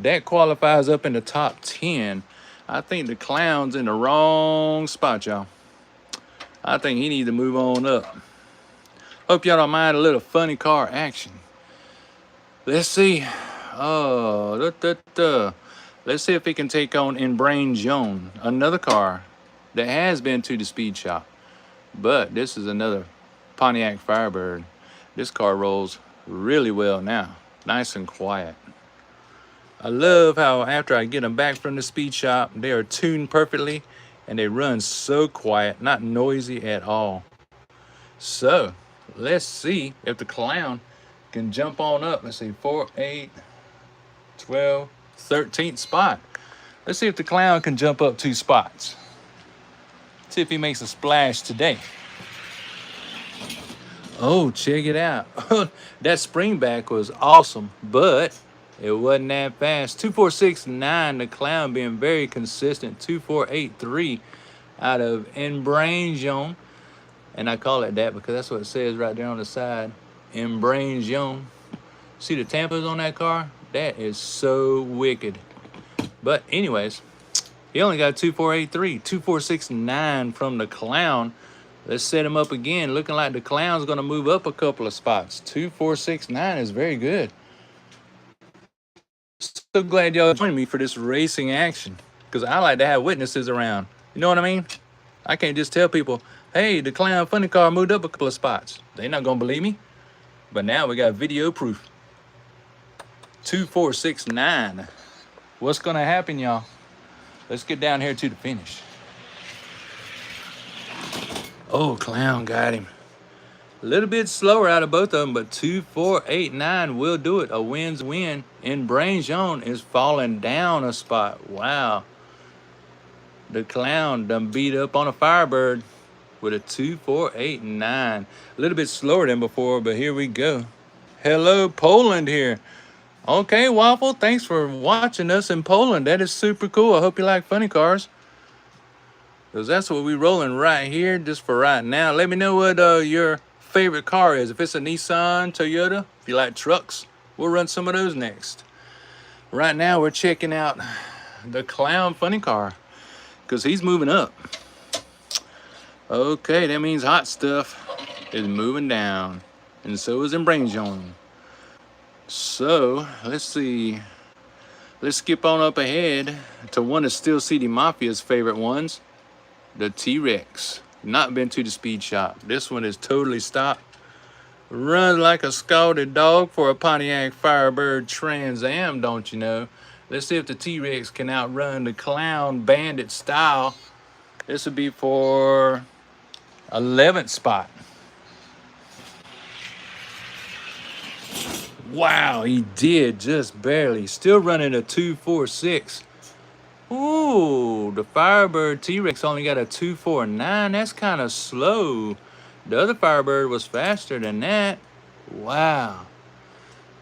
That qualifies up in the top 10. I think the clown's in the wrong spot, y'all. I think he needs to move on up. Hope y'all don't mind a little funny car action. Let's see. Oh, let's see if he can take on Inbrain Joan, another car that has been to the speed shop. But this is another Pontiac Firebird. This car rolls really well now. Nice and quiet. I love how after I get them back from the speed shop, they are tuned perfectly and they run so quiet, not noisy at all. So let's see if the clown can jump on up. Let's see, 4, 8, 12, 13th spot. Let's see if the clown can jump up 2 spots. See if he makes a splash today. Oh, check it out. That springback was awesome, but it wasn't that fast. 2469, the clown being very consistent. 2483 out of Inbrain Joan. And I call it that because that's what it says right there on the side. Inbrain Joan. See the tampers on that car? That is so wicked. But anyways, he only got 2483. 2469 from the clown. Let's set him up again. Looking like the clown's going to move up a couple of spots. 2469 is very good. So glad y'all joined me for this racing action because I like to have witnesses around. You know what I mean? I can't just tell people, hey, the clown funny car moved up a couple of spots. They're not going to believe me. But now we got video proof. 2469. What's going to happen, y'all? Let's get down here to the finish. Oh, clown got him. A little bit slower out of both of them, but 2489 will do it. A win's win. Inbrain Joan is falling down a spot. Wow. The clown done beat up on a Firebird with a 2489. A little bit slower than before, but here we go. Hello, Poland here. Okay, Waffle, thanks for watching us in Poland. That is super cool. I hope you like funny cars. Because that's what we're rolling right here, just for right now. Let me know what your favorite car is. If it's a Nissan, Toyota, if you like trucks, we'll run some of those next. Right now, we're checking out the clown funny car because he's moving up. Okay, that means hot stuff is moving down. And so is Inbrain Joan. So, let's see. Let's skip on up ahead to one of Steel City Mafia's favorite ones. The T-Rex. Not been to the speed shop. This one is totally stopped. Runs like a scalded dog for a Pontiac Firebird Trans Am, don't you know? Let's see if the T-Rex can outrun the Clown Bandit style. This would be for 11th spot. Wow, he did just barely. Still running a 246. Ooh, the Firebird T-Rex only got a 249. That's kind of slow. The other Firebird was faster than that. Wow.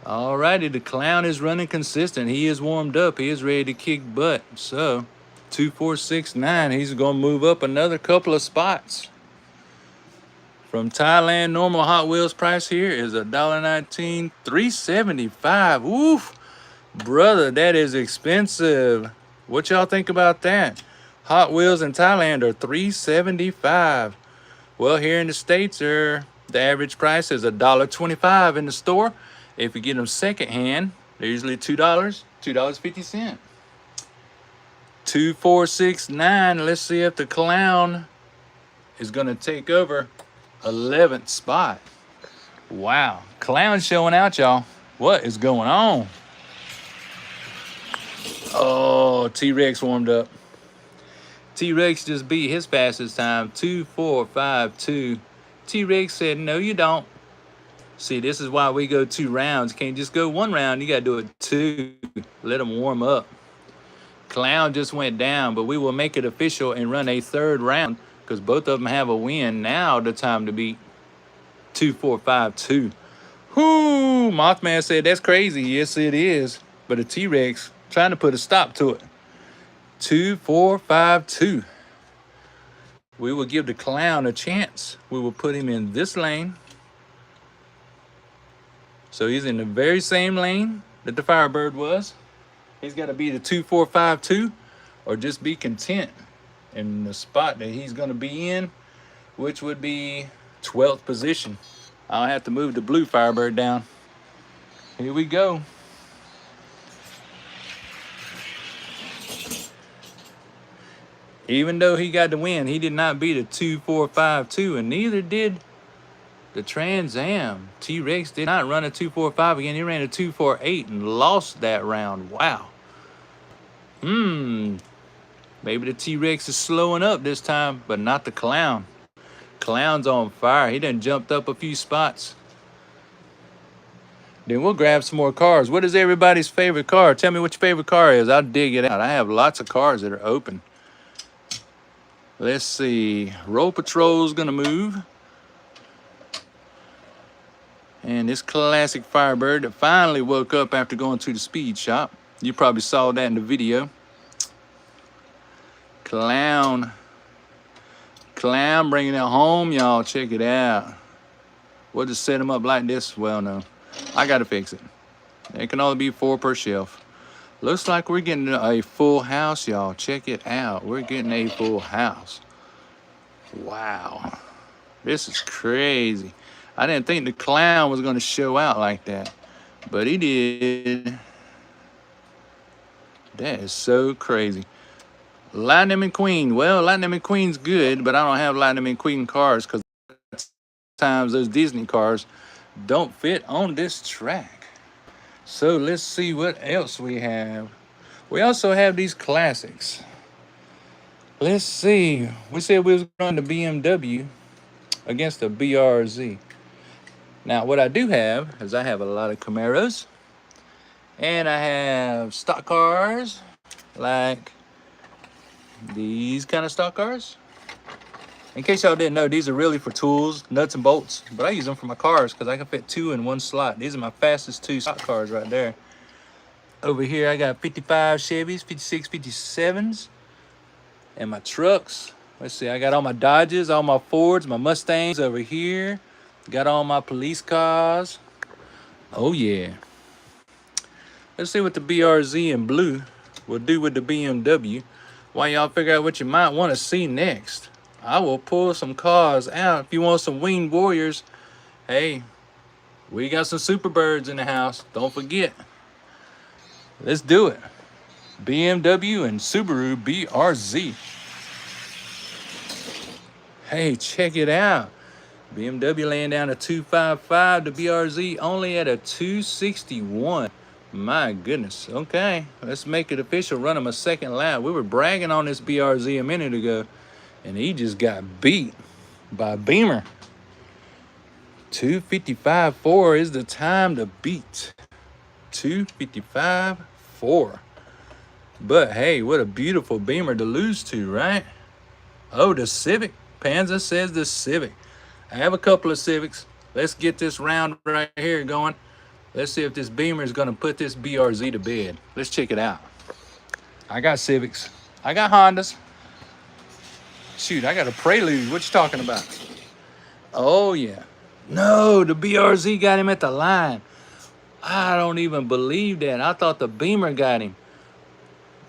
Alrighty, the clown is running consistent. He is warmed up. He is ready to kick butt. So, 2469, he's going to move up another couple of spots. From Thailand, normal Hot Wheels price here is $1.19, $3.75. Oof, brother, that is expensive. What y'all think about that? Hot Wheels in Thailand are $3.75. Well, here in the States, the average price is $1.25 in the store. If you get them secondhand, they're usually $2, $2.50. 2469. Let's see if the clown is going to take over 11th spot. Wow, clown showing out, y'all. What is going on? Oh, T-Rex warmed up. T-Rex just beat his fastest time, 2:4.52. T-Rex said, no, you don't. See, this is why we go 2 rounds. You can't just go 1 round. You got to do it 2. Let them warm up. Clown just went down, but we will make it official and run a 3rd round because both of them have a win. Now the time to beat 2:4.52. Whoo! Mothman said, that's crazy. Yes, it is. But a T-Rex trying to put a stop to it. 2:4.52. We will give the Clown a chance. We will put him in this lane. So he's in the very same lane that the Firebird was. He's got to be the 2:4.52 or just be content in the spot that he's going to be in, which would be 12th position. I'll have to move the blue Firebird down. Here we go. Even though he got the win, he did not beat a 2:4.52, and neither did the Trans Am. T-Rex did not run a 2:4.5 again. He ran a 2:4.8 and lost that round. Wow. Maybe the T-Rex is slowing up this time, but not the Clown. Clown's on fire. He done jumped up a few spots. Then we'll grab some more cars. What is everybody's favorite car? Tell me what your favorite car is. I'll dig it out. I have lots of cars that are open. Let's see. Roll Patrol's gonna move. And this classic Firebird that finally woke up after going to the speed shop. You probably saw that in the video. Clown bringing it home, y'all. Check it out. We'll just set them up like this. Well, no, I gotta fix it. It can only be 4 per shelf. Looks like we're getting a full house, y'all. Check it out. We're getting a full house. Wow. This is crazy. I didn't think the Clown was going to show out like that, but he did. That is so crazy. Lightning McQueen. Well, Lightning McQueen's good, but I don't have Lightning McQueen cars because sometimes those Disney cars don't fit on this track. So let's see what else we have. We also have these classics. Let's see. We said we was going to BMW against the BRZ. Now, what I do have is I have a lot of Camaros. And I have stock cars, like these kind of stock cars. In case y'all didn't know, these are really for tools, nuts and bolts. But I use them for my cars because I can fit 2 in 1 slot. These are my fastest 2 stock cars right there. Over here, I got 55 Chevys, 56, 57s. And my trucks. Let's see, I got all my Dodges, all my Fords, my Mustangs over here. Got all my police cars. Oh, yeah. Let's see what the BRZ in blue will do with the BMW. While y'all figure out what you might want to see next, I will pull some cars out. If you want some winged warriors, hey, we got some Superbirds in the house. Don't forget. Let's do it. BMW and Subaru BRZ. Hey, check it out. BMW laying down a 255. The BRZ only at a 261. My goodness. Okay, let's make it official. Run him a second lap. We were bragging on this BRZ a minute ago, and he just got beat by Beamer. 255.4 is the time to beat. 255.4. But hey, what a beautiful Beamer to lose to, right? Oh, the Civic. Panza says the Civic. I have a couple of Civics. Let's get this round right here going. Let's see if this Beamer is going to put this BRZ to bed. Let's check it out. I got Civics. I got Hondas. Shoot, I got a Prelude. What you talking about? Oh, yeah. No, the BRZ got him at the line. I don't even believe that. I thought the Beamer got him.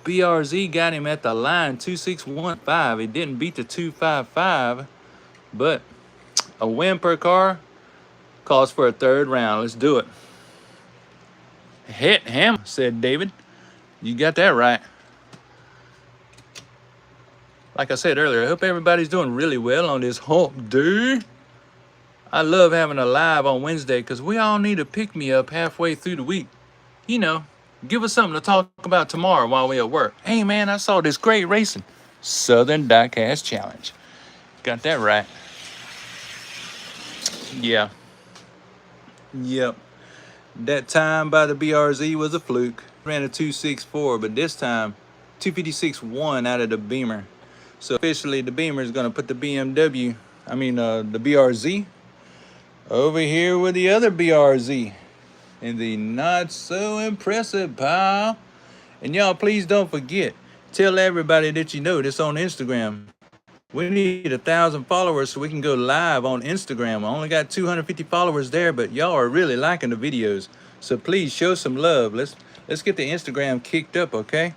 BRZ got him at the line, 2615. It didn't beat the 255, but a win per car calls for a 3rd round. Let's do it. Hit him, said David. You got that right. Like I said earlier, I hope everybody's doing really well on this hump day. I love having a live on Wednesday because we all need a pick-me-up halfway through the week. You know, Give us something to talk about tomorrow while we're at work. Hey man, I saw this great racing. Southern Diecast Challenge. Got that right. Yeah. Yep. That time by the BRZ was a fluke. Ran a 264, but this time 256 won out of the Beamer. So officially the Beamer is gonna put the BMW, the BRZ over here with the other BRZ in the not so impressive pile. And y'all, please don't forget, tell everybody that you know this on Instagram. We need 1,000 followers so we can go live on Instagram. I only got 250 followers there, but y'all are really liking the videos. So please show some love. Let's get the Instagram kicked up, okay?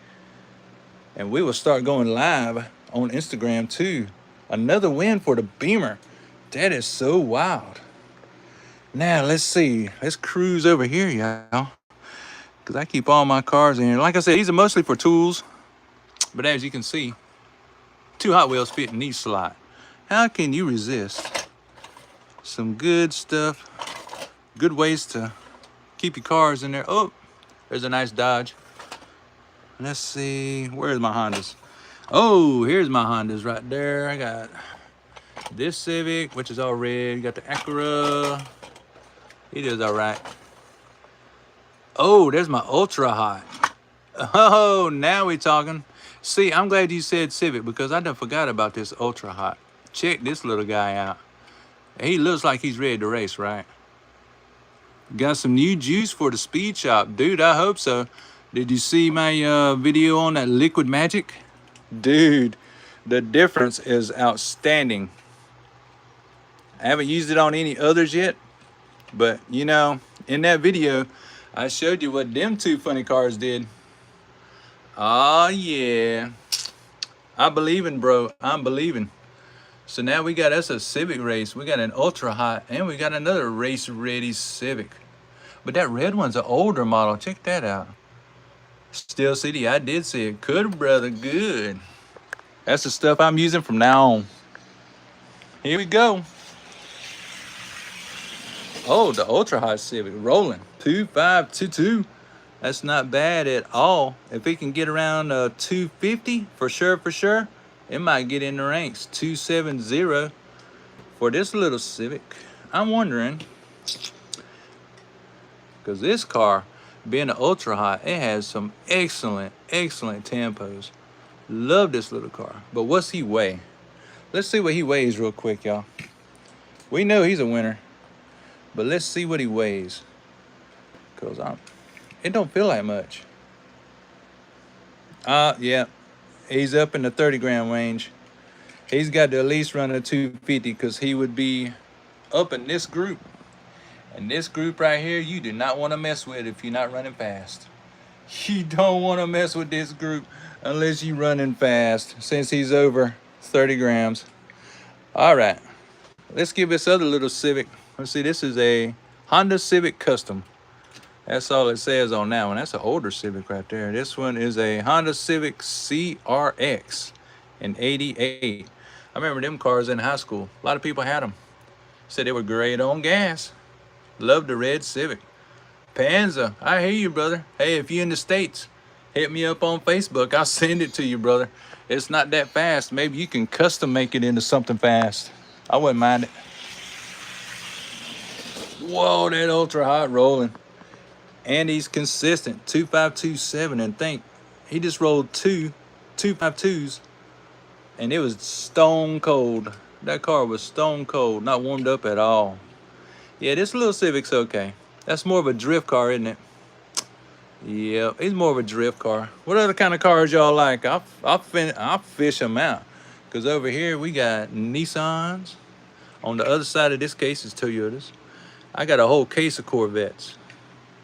And we will start going live on Instagram too. Another win for the Beamer. That is so wild. Now let's see. Let's cruise over here, y'all. Because I keep all my cars in here. Like I said, these are mostly for tools. But as you can see, 2 Hot Wheels fit in each slot. How can you resist? Some good stuff. Good ways to keep your cars in there. Oh, there's a nice Dodge. Let's see. Where's my Hondas? Oh, here's my Hondas right there. I got this Civic, which is all red. You got the Acura. It is all right. Oh, there's my Ultra Hot. Oh, now we're talking. See, I'm glad you said Civic because I done forgot about this Ultra Hot. Check this little guy out. He looks like he's ready to race, right? Got some new juice for the speed shop. Dude, I hope so. Did you see my video on that Liquid Magic? Dude, the difference is outstanding. I haven't used it on any others yet, but you know, in that video, I showed you what them 2 funny cars did. Oh yeah, I believing, bro. I'm believing. So now we got us a Civic race. We got an Ultra Hot, and we got another race ready Civic. But that red one's an older model. Check that out. Steel City, I did see it. Good, brother, good. That's the stuff I'm using from now on. Here we go. Oh, the Ultra Hot Civic rolling. 2522. That's not bad at all. If it can get around 250, for sure, it might get in the ranks. 270 for this little Civic. I'm wondering, because this car, being an Ultra Hot, it has some excellent tempos. Love this little car. But what's he weigh? Let's see what he weighs real quick, y'all. We know he's a winner, but let's see what he weighs. Because it don't feel like much. Yeah, he's up in the 30 gram range. He's got to at least run a 250 because he would be up in this group. And this group right here, you do not want to mess with if you're not running fast. You don't want to mess with this group unless you're running fast, since he's over 30 grams. All right, let's give this other little Civic. Let's see, this is a Honda Civic Custom. That's all it says on that one. That's an older Civic right there. This one is a Honda Civic CRX in '88. I remember them cars in high school. A lot of people had them. Said they were great on gas. Love the red Civic. Panza, I hear you, brother. Hey, if you're in the States, hit me up on Facebook. I'll send it to you, brother. It's not that fast. Maybe you can custom make it into something fast. I wouldn't mind it. Whoa, that Ultra Hot rolling. And he's consistent. 2527. And think, he just rolled 2 252s. And it was stone cold. That car was stone cold. Not warmed up at all. Yeah, this little Civic's okay. That's more of a drift car, isn't it? Yeah, it's more of a drift car. What other kind of cars y'all like? I'll fish them out. Because over here we got Nissans. On the other side of this case is Toyotas. I got a whole case of Corvettes.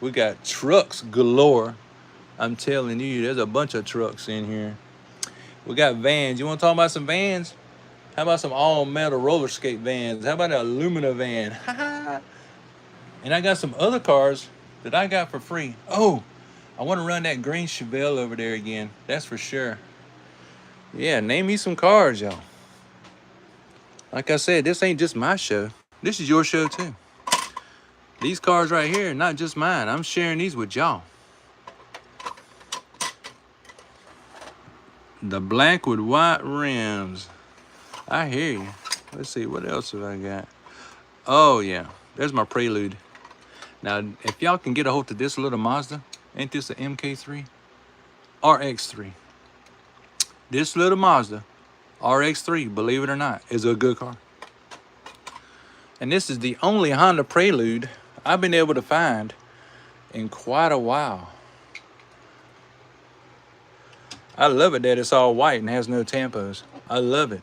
We got trucks galore. I'm telling you, there's a bunch of trucks in here. We got vans. You want to talk about some vans? How about some all-metal roller skate vans? How about an Illumina van? And I got some other cars that I got for free. Oh, I want to run that green Chevelle over there again. That's for sure. Yeah, name me some cars, y'all. Like I said, this ain't just my show. This is your show, too. These cars right here are not just mine. I'm sharing these with y'all. The black with white rims. I hear you. Let's see, what else have I got? Oh, yeah. There's my Prelude. Now, if y'all can get a hold of this little Mazda, ain't this an MK3? RX3. This little Mazda, RX3, believe it or not, is a good car. And this is the only Honda Prelude I've been able to find in quite a while. I love it that it's all white and has no tampos. I love it.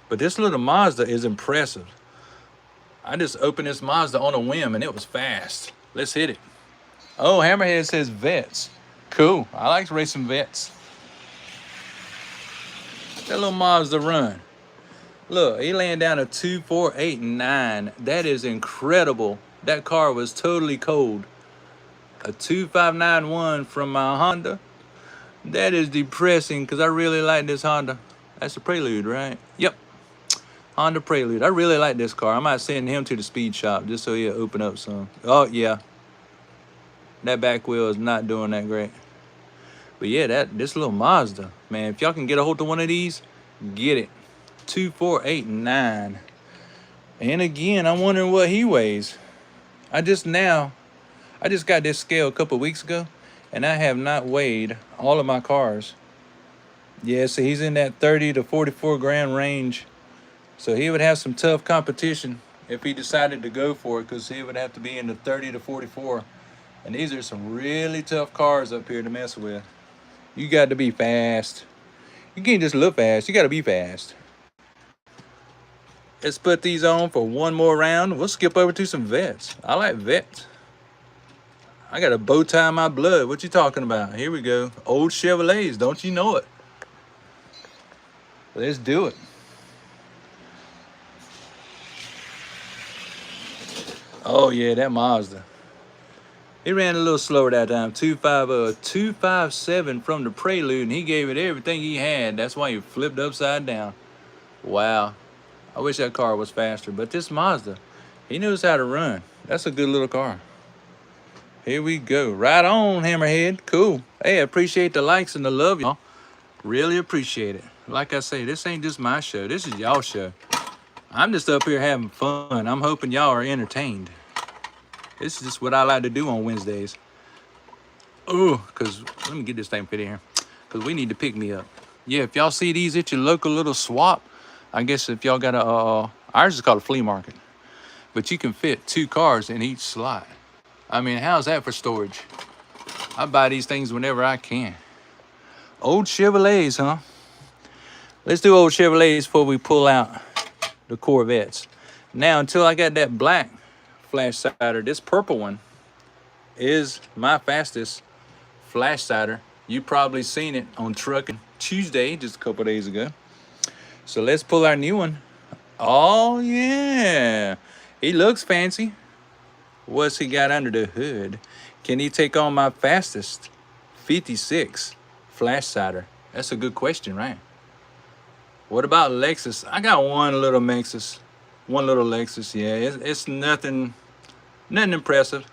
But this little Mazda is impressive. I just opened this Mazda on a whim and it was fast. Let's hit it. Oh, Hammerhead says vets. Cool. I like racing vets. That little Mazda run. Look, he laying down a 2489. That is incredible. That car was totally cold. A 2591 from my Honda. That is depressing because I really like this Honda. That's a Prelude, right? Yep. Honda Prelude. I really like this car. I might send him to the speed shop just so he'll open up some. Oh, yeah. That back wheel is not doing that great. But yeah, this little Mazda, man, if y'all can get a hold of one of these, get it. 2489. And again, I'm wondering what he weighs. I just got this scale a couple weeks ago, and I have not weighed all of my cars. Yeah, so he's in that 30 to 44 gram range. So he would have some tough competition if he decided to go for it, because he would have to be in the 30 to 44. And these are some really tough cars up here to mess with. You got to be fast. You can't just look fast. You got to be fast. Let's put these on for one more round. We'll skip over to some vets. I like vets. I got a bow tie in my blood. What you talking about? Here we go. Old Chevrolets. Don't you know it? Let's do it. Oh, yeah, that Mazda. He ran a little slower that time. 257 from the Prelude, and he gave it everything he had. That's why he flipped upside down. Wow. I wish that car was faster. But this Mazda, he knows how to run. That's a good little car. Here we go. Right on, Hammerhead. Cool. Hey, I appreciate the likes and the love, y'all. Really appreciate it. Like I say, this ain't just my show. This is y'all's show. I'm just up here having fun. I'm hoping y'all are entertained. This is just what I like to do on Wednesdays. Oh, because let me get this thing fit in here. Because we need to pick me up. Yeah, if y'all see these at your local little swap, I guess if y'all got ours is called a flea market. But you can fit 2 cars in each slot. I mean, how's that for storage? I buy these things whenever I can. Old Chevrolets, huh? Let's do old Chevrolets before we pull out the Corvettes. Now, until I got that black flash cider, this purple one is my fastest flash cider. You probably seen it on Trucking Tuesday just a couple days ago. So let's pull our new one. Oh yeah, he looks fancy. What's he got under the hood? Can he take on my fastest 56 flash cider? That's a good question, right? What about Lexus? I got one little Lexus. Yeah, it's nothing impressive.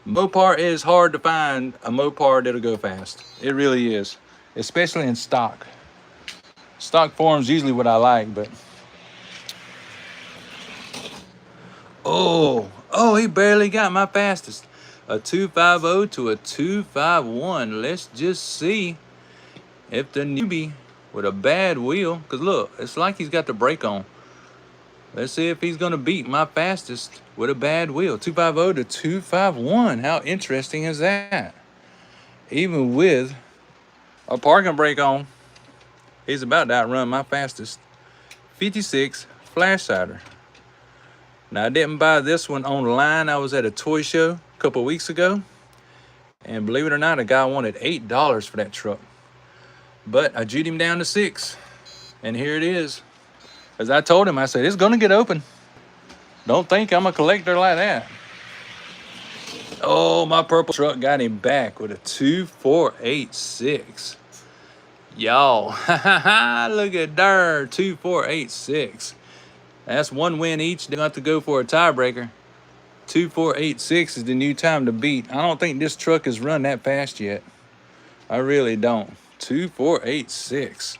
Mopar is hard to find a Mopar that'll go fast. It really is, especially in stock. Stock form's usually what I like, but oh, he barely got my fastest. A 250 to a 251. Let's just see if the newbie with a bad wheel, because look, it's like he's got the brake on. Let's see if he's going to beat my fastest with a bad wheel. 250 to 251. How interesting is that? Even with a parking brake on, he's about to outrun my fastest 56 flash cider. Now, I didn't buy this one online. I was at a toy show a couple weeks ago. And believe it or not, a guy wanted $8 for that truck. But I jewed him down to $6. And here it is. As I told him, I said, it's going to get open. Don't think I'm a collector like that. Oh, my purple truck got him back with a 2486. Y'all, look at there, 2486. That's one win each. They don't have to go for a tiebreaker. 2486 is the new time to beat. I don't think this truck has run that fast yet. I really don't. 2486.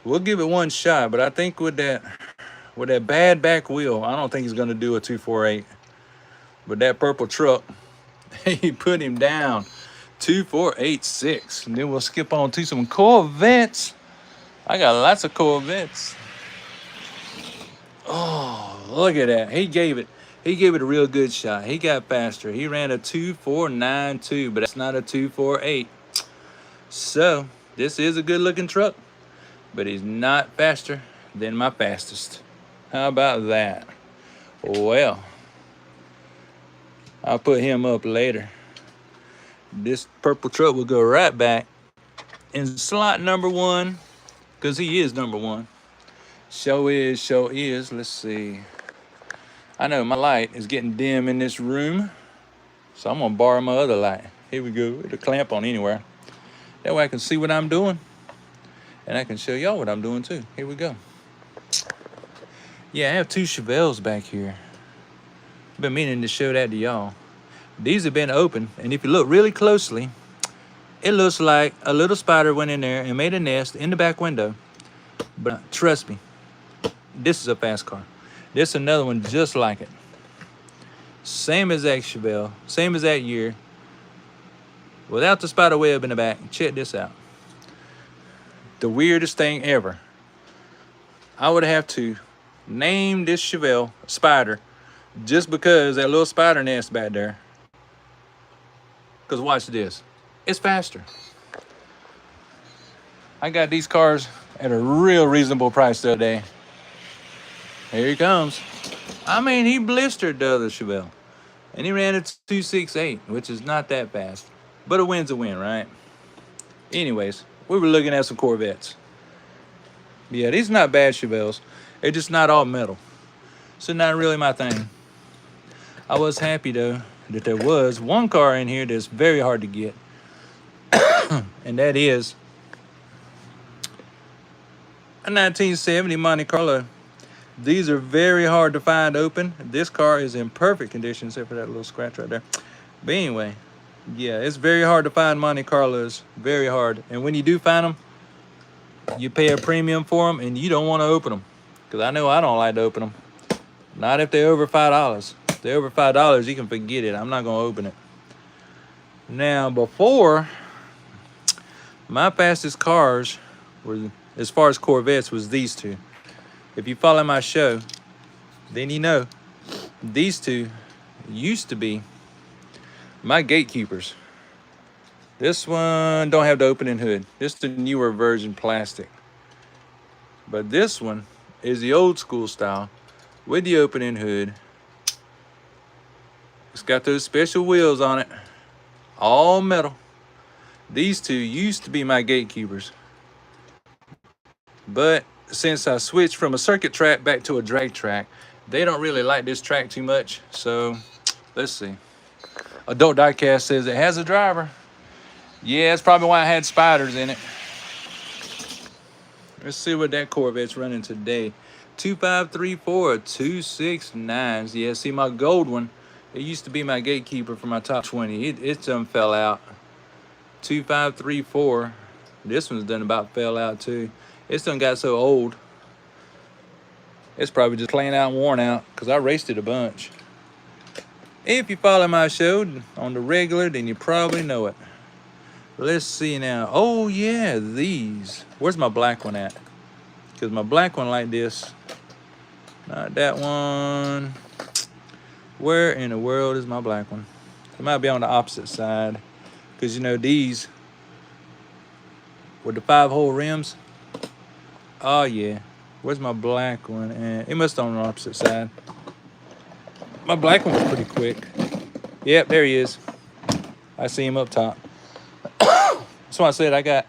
We'll give it one shot, but I think with that bad back wheel, I don't think he's gonna do a 248. But that purple truck, he put him down. 2486. And then we'll skip on to some Corvettes. I got lots of Corvettes. Oh, look at that. He gave it a real good shot. He got faster. He ran a 2492, but that's not a 248. So this is a good looking truck, but he's not faster than my fastest. How about that? Well, I'll put him up later. This purple truck will go right back in slot number 1, because he is number 1. Show is. Let's see. I know my light is getting dim in this room, so I'm gonna borrow my other light. Here we go. It'll clamp on anywhere. That way I can see what I'm doing, and I can show y'all what I'm doing too. Here we go. Yeah, I have 2 Chevelles back here. I've been meaning to show that to y'all. These have been open, and if you look really closely, it looks like a little spider went in there and made a nest in the back window. But trust me, this is a fast car. This is another one just like it. Same exact Chevelle, same exact year. Without the spider web in the back. Check this out. The weirdest thing ever. I would have to name this Chevelle Spider just because that little spider nest back there. Because watch this. It's faster. I got these cars at a real reasonable price the other day. Here he comes. I mean, he blistered the other Chevelle. And he ran a 268, which is not that fast. But a win's a win, right? Anyways, we were looking at some Corvettes. Yeah, these are not bad Chevelles. They're just not all metal. So not really my thing. I was happy, though, that there was one car in here that's very hard to get. And that is a 1970 Monte Carlo. These are very hard to find open. This car is in perfect condition, except for that little scratch right there. But anyway, yeah, it's very hard to find Monte Carlos. Very hard. And when you do find them, you pay a premium for them, and you don't want to open them. Because I know I don't like to open them. Not if they're over $5. If they're over $5, you can forget it. I'm not going to open it. Now, before, my fastest cars were, as far as Corvettes, was these 2. If you follow my show, then you know these 2 used to be my gatekeepers. This one don't have the opening hood. This is the newer version plastic. But this one is the old school style with the opening hood. It's got those special wheels on it, all metal. These 2 used to be my gatekeepers. But since I switched from a circuit track back to a drag track, they don't really like this track too much. So let's see. Adult Diecast says it has a driver. Yeah, that's probably why I had spiders in it. Let's see what that Corvette's running today. 2534 269s. Yeah, see my gold one. It used to be my gatekeeper for my top 20. It done fell out. 2534. This one's done about fell out too. It's done got so old. It's probably just plain out and worn out because I raced it a bunch. If you follow my show on the regular, then you probably know it. Let's see now. Oh yeah, these. Where's my black one at? Because my black one like this. Not that one. Where in the world is my black one? It might be on the opposite side. Because you know these with the 5-hole rims. Oh yeah. Where's my black one? It must be on the opposite side. My black one was pretty quick. Yep, there he is. I see him up top. That's why I said I got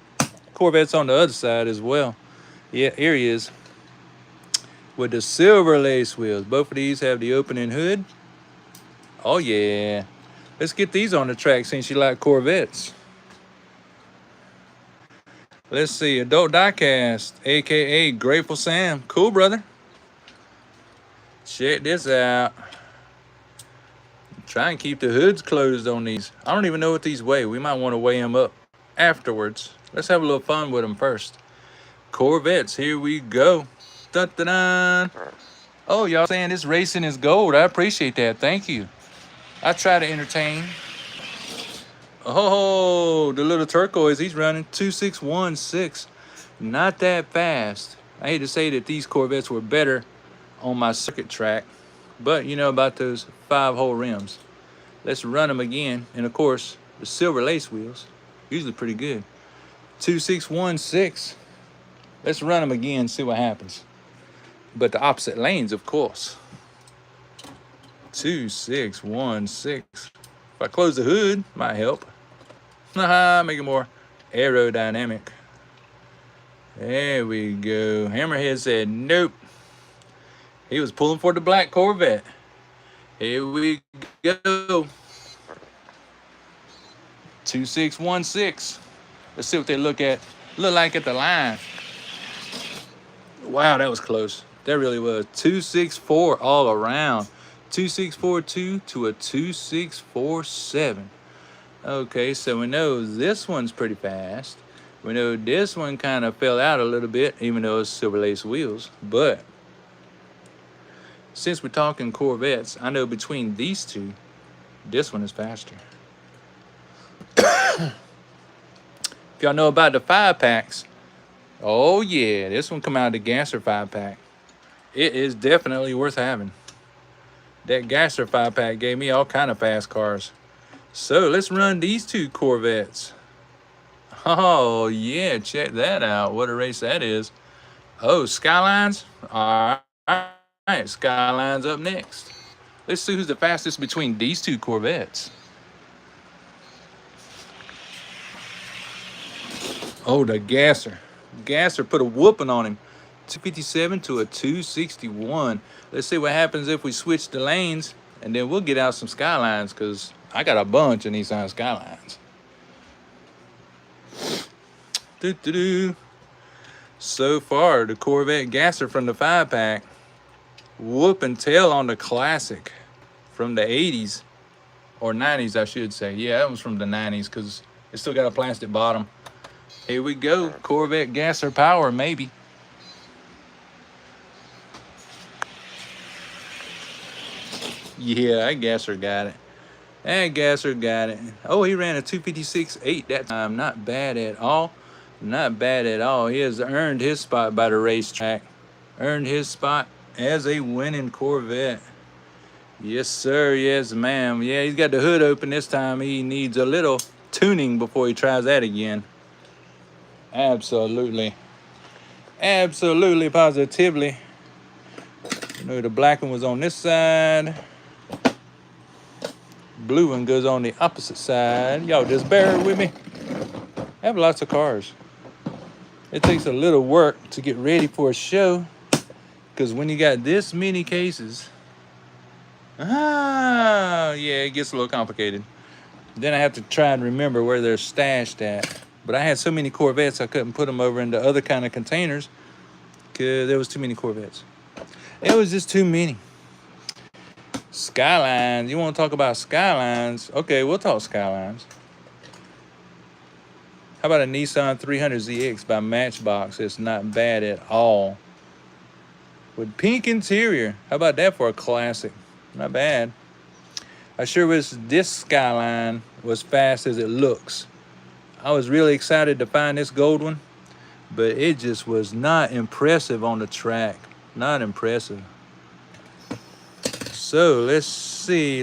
Corvettes on the other side as well. Yeah, here he is. With the silver lace wheels. Both of these have the opening hood. Oh yeah. Let's get these on the track since you like Corvettes. Let's see, Adult Diecast, aka Grateful Sam. Cool, brother. Check this out. Try and keep the hoods closed on these. I don't even know what these weigh. We might want to weigh them up afterwards. Let's have a little fun with them first. Corvettes, here we go. Dun-dun-dun. Oh, y'all saying this racing is gold. I appreciate that. Thank you. I try to entertain. Oh, the little turquoise, he's running 2616. Not that fast. I hate to say that these Corvettes were better on my circuit track, but you know about those 5-hole rims. Let's run them again. And of course, the silver lace wheels, usually pretty good. 2616. Let's run them again, see what happens. But the opposite lanes, of course. 2616. If I close the hood, might help. Haha, make it more aerodynamic. There we go. Hammerhead said nope. He was pulling for the black Corvette. Here we go. 2616. Let's see what they look like at the line. Wow, that was close. That really was. 264 all around. 2642 to a 2647. Okay, so we know this one's pretty fast. We know this one kind of fell out a little bit, even though it's silver lace wheels. But since we're talking Corvettes, I know between these two, this one is faster. If y'all know about the 5-packs, oh yeah, this one come out of the Gasser 5-pack. It is definitely worth having. That Gasser 5-pack gave me all kind of fast cars. So let's run these two Corvettes. Oh yeah, check that out. What a race that is. Oh, Skylines? All right, Skyline's up next. Let's see who's the fastest between these two Corvettes. Oh, the Gasser. Gasser put a whooping on him. 257 to a 261. Let's see what happens if we switch the lanes, and then we'll get out some Skylines, because I got a bunch of Nissan Skylines. So far, the Corvette Gasser from the 5-pack whooping tail on the Classic from the 80s, or 90s, I should say. Yeah, that was from the 90s, because it still got a plastic bottom. Here we go, Corvette Gasser power, maybe. Yeah, that Gasser got it. That Gasser got it. Oh, he ran a 256.8 that time. Not bad at all. Not bad at all. He has earned his spot by the racetrack. Earned his spot as a winning Corvette. Yes, sir. Yes, ma'am. Yeah, he's got the hood open this time. He needs a little tuning before he tries that again. Absolutely. Absolutely, positively. You know, the black one was on this side. Blue one goes on the opposite side. Y'all just bear with me. I have lots of cars. It takes a little work to get ready for a show, because when you got this many cases, yeah, it gets a little complicated. Then I have to try and remember where they're stashed at. But I had so many Corvettes, I couldn't put them over into other kind of containers, because there was too many Corvettes. It was just too many. Skylines. You want to talk about Skylines? Okay, we'll talk Skylines. How about a Nissan 300ZX by Matchbox? It's not bad at all. With pink interior. How about that for a classic? Not bad. I sure wish this Skyline was fast as it looks. I was really excited to find this gold one, but it just was not impressive on the track. Not impressive. So let's see.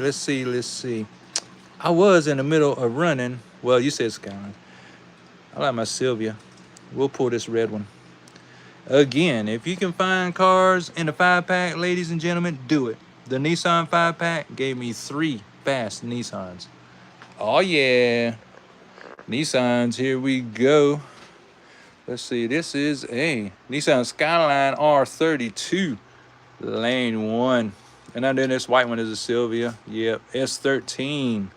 I was in the middle of running. Well, you said Skyline. I like my Sylvia. We'll pull this red one. Again, if you can find cars in the 5-pack, ladies and gentlemen, do it. The Nissan 5-pack gave me 3 fast Nissans. Oh yeah. Nissans, here we go. Let's see, this is a Nissan Skyline R32, lane 1. And then this white one is a Sylvia. Yep, S13.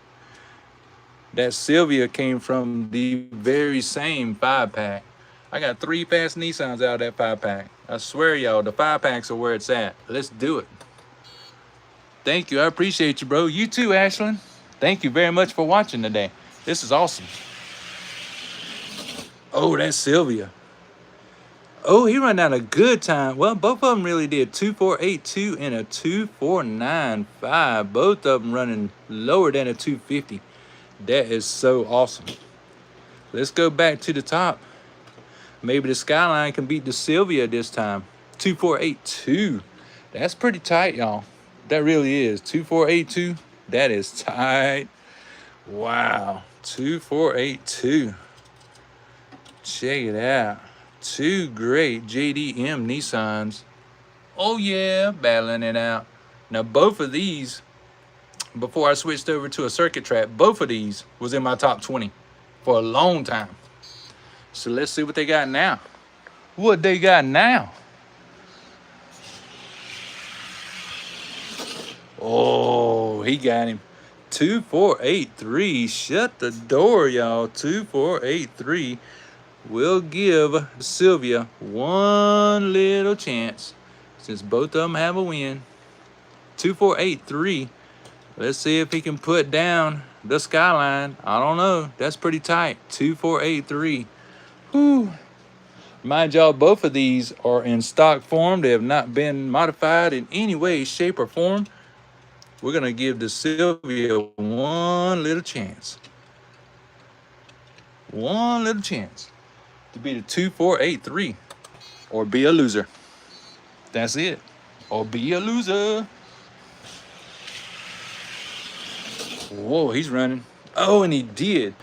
That Sylvia came from the very same 5-pack. I got 3 fast Nissans out of that 5-pack. I swear, y'all, the 5-packs are where it's at. Let's do it. Thank you. I appreciate you, bro. You too, Ashlyn. Thank you very much for watching today. This is awesome. Oh, that's Sylvia. Oh, he run down a good time. Well, both of them really did. 2482 and a 2495. Both of them running lower than a 250. That is so awesome. Let's go back to the top. Maybe the Skyline can beat the Sylvia this time. 2482. That's pretty tight, y'all. That really is. 2482. That is tight. Wow. 2482. Check it out. Two great JDM Nissans. Oh yeah, battling it out. Now both of these, before I switched over to a circuit track, both of these was in my top 20 for a long time. So let's see what they got now. What they got now? Oh, he got him. 2483. Shut the door, y'all. 2483. We'll give Sylvia one little chance since both of them have a win. 2483. Let's see if he can put down the Skyline. I don't know. That's pretty tight. 2483. Whew. Mind y'all, both of these are in stock form. They have not been modified in any way, shape, or form. We're going to give the Sylvia one little chance. One little chance to be the 2483 or be a loser. That's it. Or be a loser. Whoa, he's running. Oh, and he did.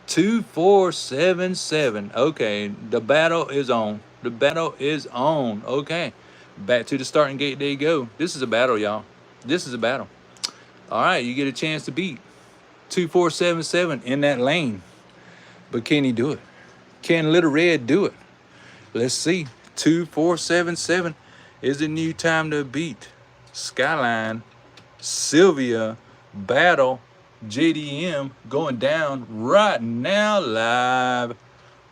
2477. Okay, the battle is on. The battle is on. Okay, back to the starting gate they go. This is a battle, y'all. This is a battle. All right, you get a chance to beat 2477 in that lane. But can he do it? Can Little Red do it? Let's see. 2477 is the new time to beat. Skyline, Sylvia, battle, JDM going down right now live.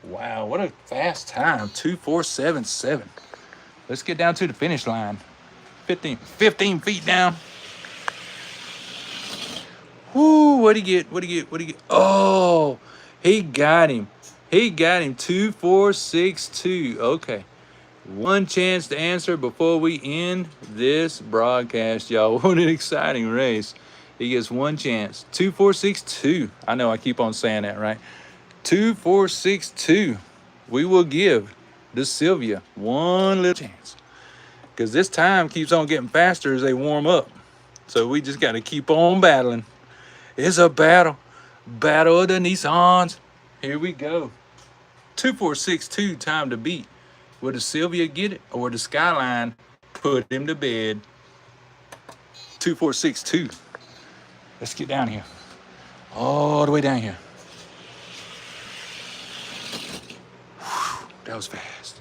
Wow, what a fast time. 2477. Let's get down to the finish line. 15 feet down. Whoo, what'd he get? What'd he get? What'd he get? Oh, he got him. He got him. 2462. Okay. One chance to answer before we end this broadcast, y'all. What an exciting race. He gets one chance. 2462. I know I keep on saying that, right? 2462. We will give the Sylvia one little chance. Because this time keeps on getting faster as they warm up. So we just got to keep on battling. It's a battle. Battle of the Nissans. Here we go. 2462, time to beat. Will the Sylvia get it or the Skyline put him to bed? 2462. Let's get down here. All the way down here. Whew, that was fast.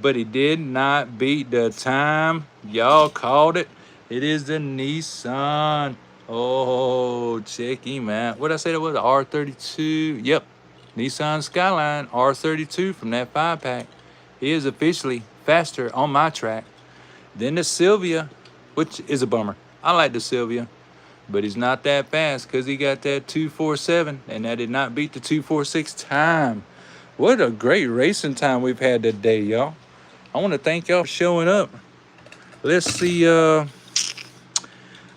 But he did not beat the time. Y'all called it. It is the Nissan. Oh, check him out. What did I say that was? The R32. Yep. Nissan Skyline R32 from that 5-pack. He is officially faster on my track than the Sylvia, which is a bummer. I like the Sylvia, but he's not that fast because he got that 247, and that did not beat the 246 time. What a great racing time we've had today, y'all. I want to thank y'all for showing up. Let's see. I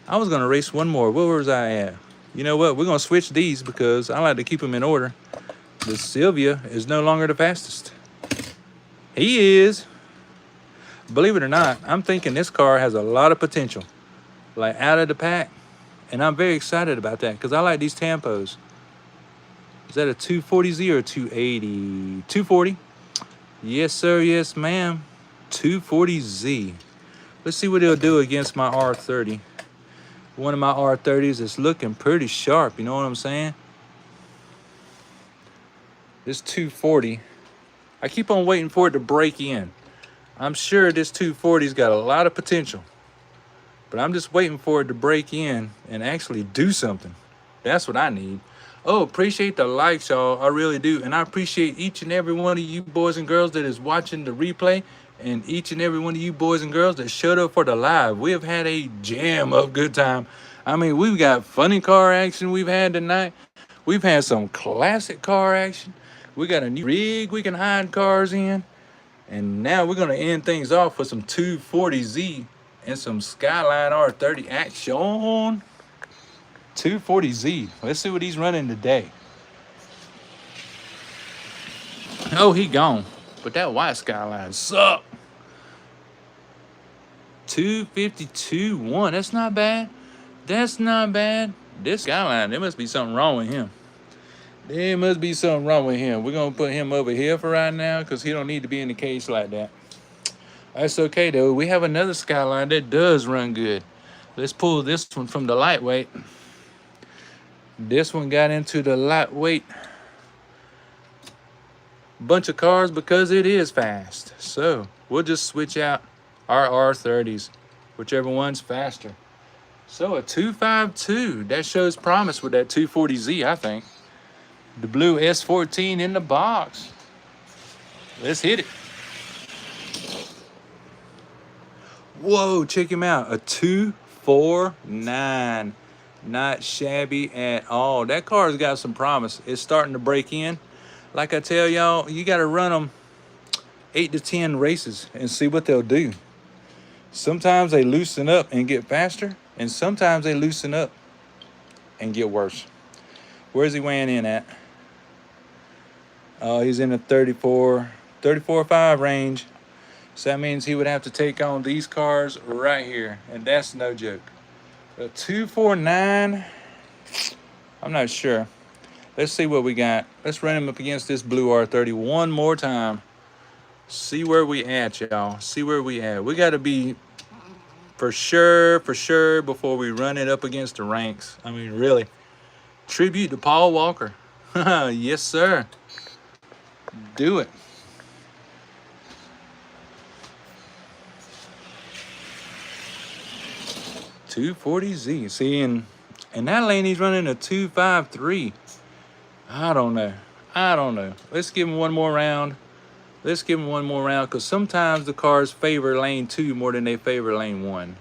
was going to race one more. Where was I at? You know what? We're going to switch these because I like to keep them in order. The Sylvia is no longer the fastest. He is. Believe it or not, I'm thinking this car has a lot of potential. Like out of the pack. And I'm very excited about that because I like these Tampos. Is that a 240Z or a 280? 240. Yes, sir. Yes, ma'am. 240Z. Let's see what he'll do against my R30. One of my R30s is looking pretty sharp. You know what I'm saying? This 240. I keep on waiting for it to break in. I'm sure this 240's got a lot of potential. But I'm just waiting for it to break in and actually do something. That's what I need. Oh, appreciate the likes, y'all. I really do. And I appreciate each and every one of you boys and girls that is watching the replay. And each and every one of you boys and girls that showed up for the live. We have had a jam of good time. I mean, we've got funny car action we've had tonight. We've had some classic car action. We got a new rig we can hide cars in. And now we're gonna end things off with some 240Z and some Skyline R30 action. 240Z. Let's see what he's running today. Oh, he gone. But that white Skyline suck. 252.1. That's not bad. That's not bad. This Skyline, there must be something wrong with him. There must be something wrong with him. We're gonna put him over here for right now because he don't need to be in the case like that. That's okay though. We have another Skyline that does run good. Let's pull this one from the lightweight. This one got into the lightweight bunch of cars because it is fast. So we'll just switch out our R30s, whichever one's faster. So a 252, that shows promise with that 240Z, I think. The blue S14 in the box. Let's hit it. Whoa, check him out. A 249. Not shabby at all. That car's got some promise. It's starting to break in. Like I tell y'all, you got to run them 8 to 10 races and see what they'll do. Sometimes they loosen up and get faster, and sometimes they loosen up and get worse. Where's he weighing in at? Oh, he's in the 34.5 range. So that means he would have to take on these cars right here, and that's no joke. A 249, I'm not sure. Let's see what we got. Let's run him up against this blue R30 one more time. See where we at, y'all. See where we at. We got to be for sure before we run it up against the ranks. I mean, really. Tribute to Paul Walker. Yes, sir. Do it. $240Z. See, in that lane, he's running a 253. I don't know. Let's give him one more round. Because sometimes the cars favor lane 2 more than they favor lane 1.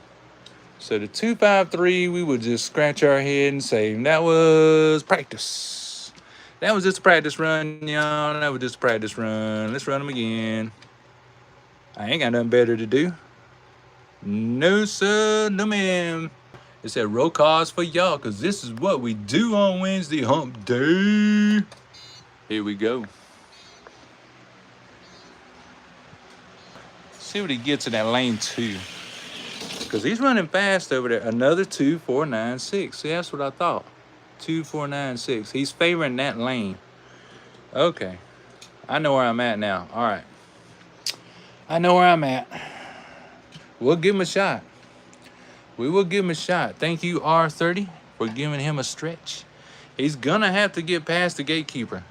So the 253, we would just scratch our head and say, that was practice. That was just a practice run, y'all. That was just a practice run. Let's run them again. I ain't got nothing better to do. No, sir, no, ma'am. It said roll calls for y'all, because this is what we do on Wednesday hump day. Here we go. See what he gets in that lane 2. Because he's running fast over there. Another 2.496. See, that's what I thought. 2.496. He's favoring that lane. Okay. I know where I'm at now. All right. I know where I'm at. We'll give him a shot. We will give him a shot. Thank you, R30, for giving him a stretch. He's going to have to get past the gatekeeper,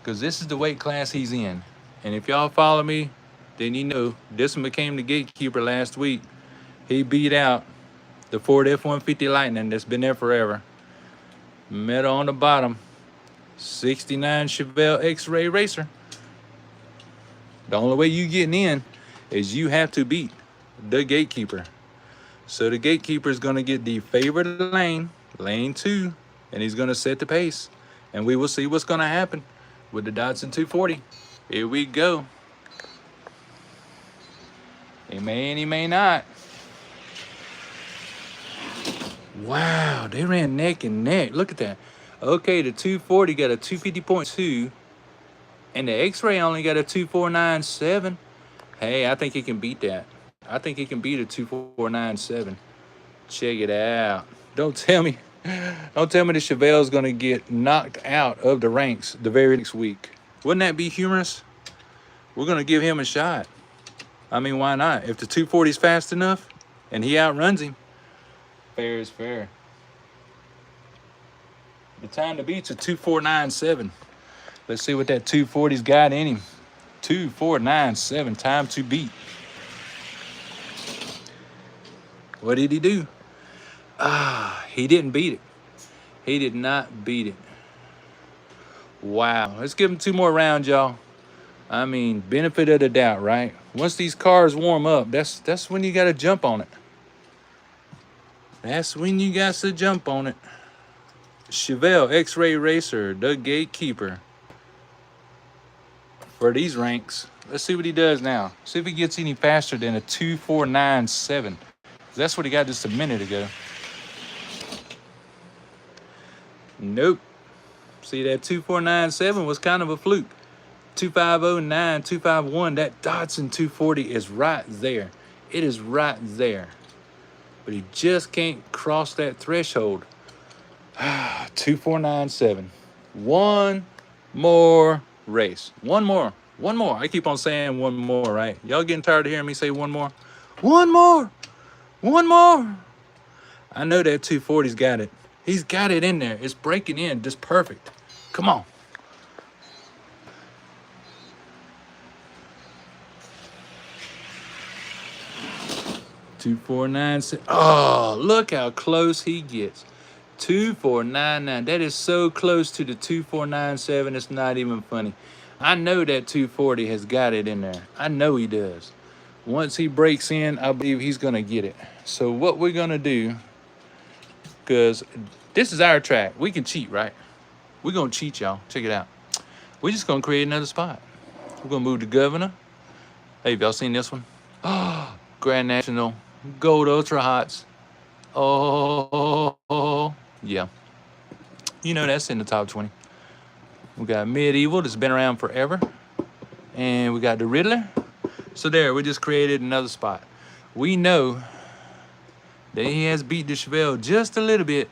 because this is the weight class he's in. And if y'all follow me, then you know this one became the gatekeeper last week. He beat out the Ford F-150 Lightning that's been there forever. Metal on the bottom. 69 Chevelle X-Ray Racer. The only way you getting in is you have to beat the gatekeeper. So the gatekeeper is going to get the favored lane, lane 2, and he's going to set the pace. And we will see what's going to happen with the Datsun 240. Here we go. He may and he may not. Wow, they ran neck and neck. Look at that. Okay, the 240 got a 250.2, and the X-Ray only got a 2497. Hey, I think he can beat that. I think he can beat a 2497. Check it out. Don't tell me the Chevelle's gonna get knocked out of the ranks the very next week. Wouldn't that be humorous? We're gonna give him a shot. I mean, why not? If the 240's fast enough and he outruns him, fair is fair. The time to beat's a 2497. Let's see what that 240's got in him. 2497, time to beat. What did he do? He didn't beat it. He did not beat it. Wow. Let's give him 2 more rounds, y'all. I mean, benefit of the doubt, right? Once these cars warm up, that's when you got to jump on it. That's when you got to jump on it. Chevelle X-Ray Racer, the gatekeeper. for these ranks. Let's see what he does now. See if he gets any faster than a 2497. That's what he got just a minute ago. Nope. See, that 2497 was kind of a fluke. 2509, 251, that Datsun 240 is right there. It is right there. But he just can't cross that threshold. 2497. One more race. One more. One more. I keep on saying one more, right? Y'all getting tired of hearing me say one more? One more. One more. I know that 240's got it. He's got it in there. It's breaking in just perfect. Come on. Two, 4, 9, 6. Oh, look how close he gets. 2499. That is so close to the 2497. It's not even funny. I know that 240 has got it in there. I know he does. Once he breaks in, I believe he's going to get it. So what we're going to do, because this is our track. We can cheat, right? We're going to cheat, y'all. Check it out. We're just going to create another spot. We're going to move the governor. Hey, have y'all seen this one? Oh, Grand National Gold Ultra Hots. Oh, yeah. You know that's in the top 20. We got Medieval that's been around forever. And we got the Riddler. So there, we just created another spot. We know that he has beat the Chevelle just a little bit.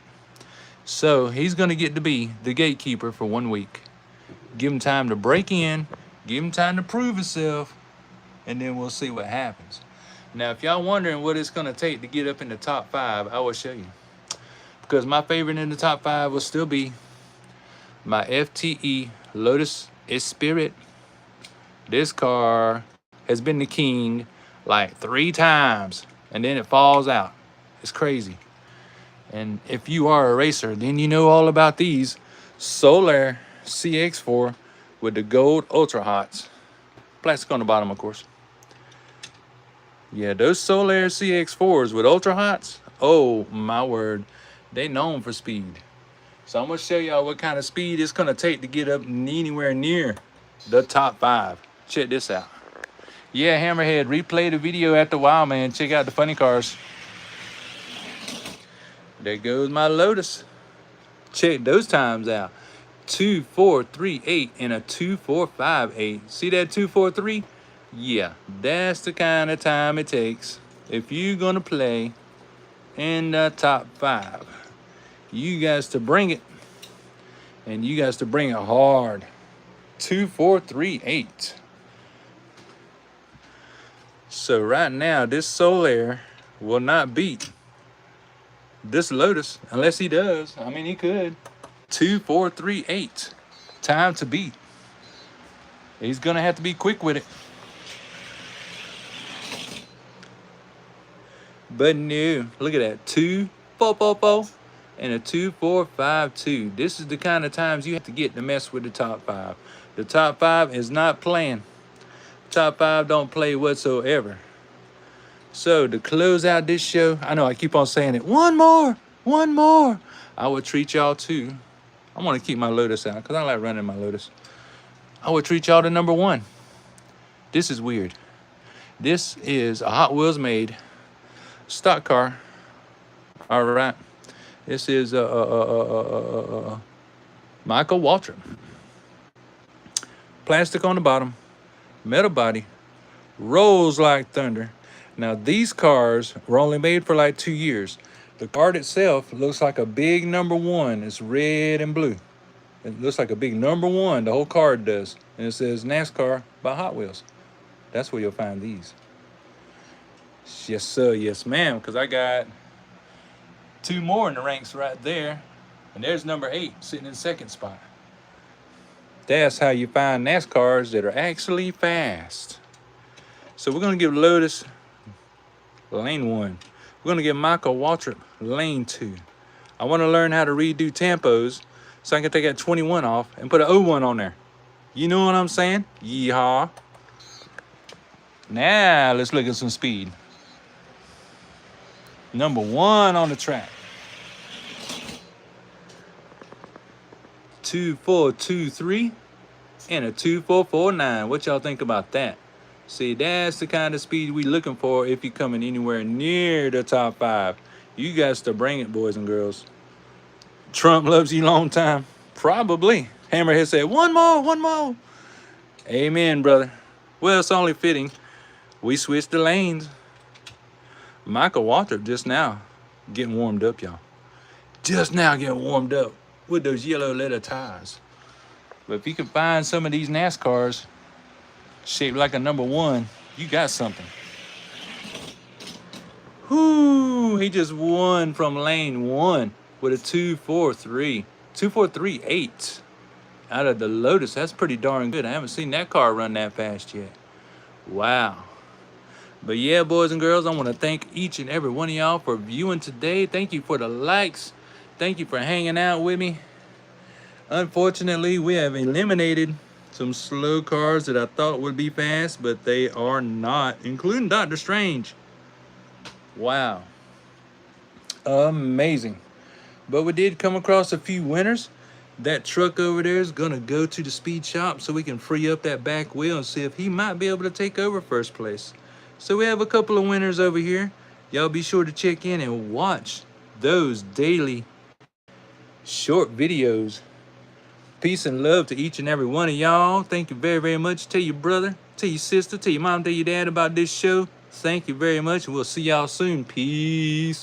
So he's going to get to be the gatekeeper for 1 week. Give him time to break in. Give him time to prove himself. And then we'll see what happens. Now, if y'all wondering what it's going to take to get up in the top 5, I will show you. Because my favorite in the top 5 will still be my FTE Lotus Esprit. This car has been the king like 3 times. And then it falls out. It's crazy. And if you are a racer, then you know all about these Solar CX4 with the gold Ultra Hots. Plastic on the bottom, of course. Yeah, those Solar CX4s with Ultra Hots, oh my word, they known for speed. So I'm gonna show y'all what kind of speed it's gonna take to get up anywhere near the top 5. Check this out. Yeah, Hammerhead, replay the video after a while, man. Check out the funny cars. There goes my Lotus. Check those times out. 2438 and a 2458. See that 243? Yeah, that's the kind of time it takes if you're gonna play in the top 5. You guys to bring it, and you guys to bring it hard. 2438. So right now, this Solar will not beat this Lotus unless he does. I mean, he could. 2438. Time to beat. He's gonna have to be quick with it. But no, look at that. 2444 and a 2452. This is the kind of times you have to get to mess with the top 5. The top 5 is not playing. Top 5 don't play whatsoever. So to close out this show, I know I keep on saying it. One more. I would treat y'all to. I want to keep my Lotus out because I like running my Lotus. I would treat y'all to number 1. This is weird. This is a Hot Wheels made stock car. All right. This is Michael Waltrip. Plastic on the bottom, metal body, rolls like thunder. Now these cars were only made for like 2 years. The card itself looks like a big number 1. It's red and blue. It looks like a big number 1. The whole card does. And it says NASCAR by Hot Wheels. That's where you'll find these. Yes, sir. Yes, ma'am. Because I got 2 more in the ranks right there. And there's number 8 sitting in 2nd spot. That's how you find NASCARs that are actually fast. So we're going to give Lotus lane 1. We're going to give Michael Waltrip lane 2. I want to learn how to redo tempos so I can take that 21 off and put an 01 on there. You know what I'm saying? Yeehaw. Now let's look at some speed. Number 1 on the track. 2423. and a 2449. What y'all think about that? See, that's the kind of speed we looking for if you're coming anywhere near the top 5. You guys to bring it, boys and girls. Trump loves you long time. Probably. Hammerhead said, one more, one more. Amen, brother. Well, it's only fitting. We switched the lanes. Michael Walter just now getting warmed up, y'all. Just now getting warmed up with those yellow leather tires. But if you can find some of these NASCARs shaped like a number 1, you got something. Whoo, he just won from lane 1 with a 2.43.8 out of the Lotus. That's pretty darn good. I haven't seen that car run that fast yet. Wow. But yeah, boys and girls, I want to thank each and every one of y'all for viewing today. Thank you for the likes. Thank you for hanging out with me. Unfortunately, we have eliminated some slow cars that I thought would be fast, but they are not, including Dr. Strange. Wow. Amazing. But we did come across a few winners. That truck over there is going to go to the speed shop so we can free up that back wheel and see if he might be able to take over first place. So we have a couple of winners over here. Y'all be sure to check in and watch those daily short videos. Peace and love to each and every one of y'all. Thank you very, very much. Tell your brother, tell your sister, tell your mom, tell your dad about this show. Thank you very much. We'll see y'all soon. Peace.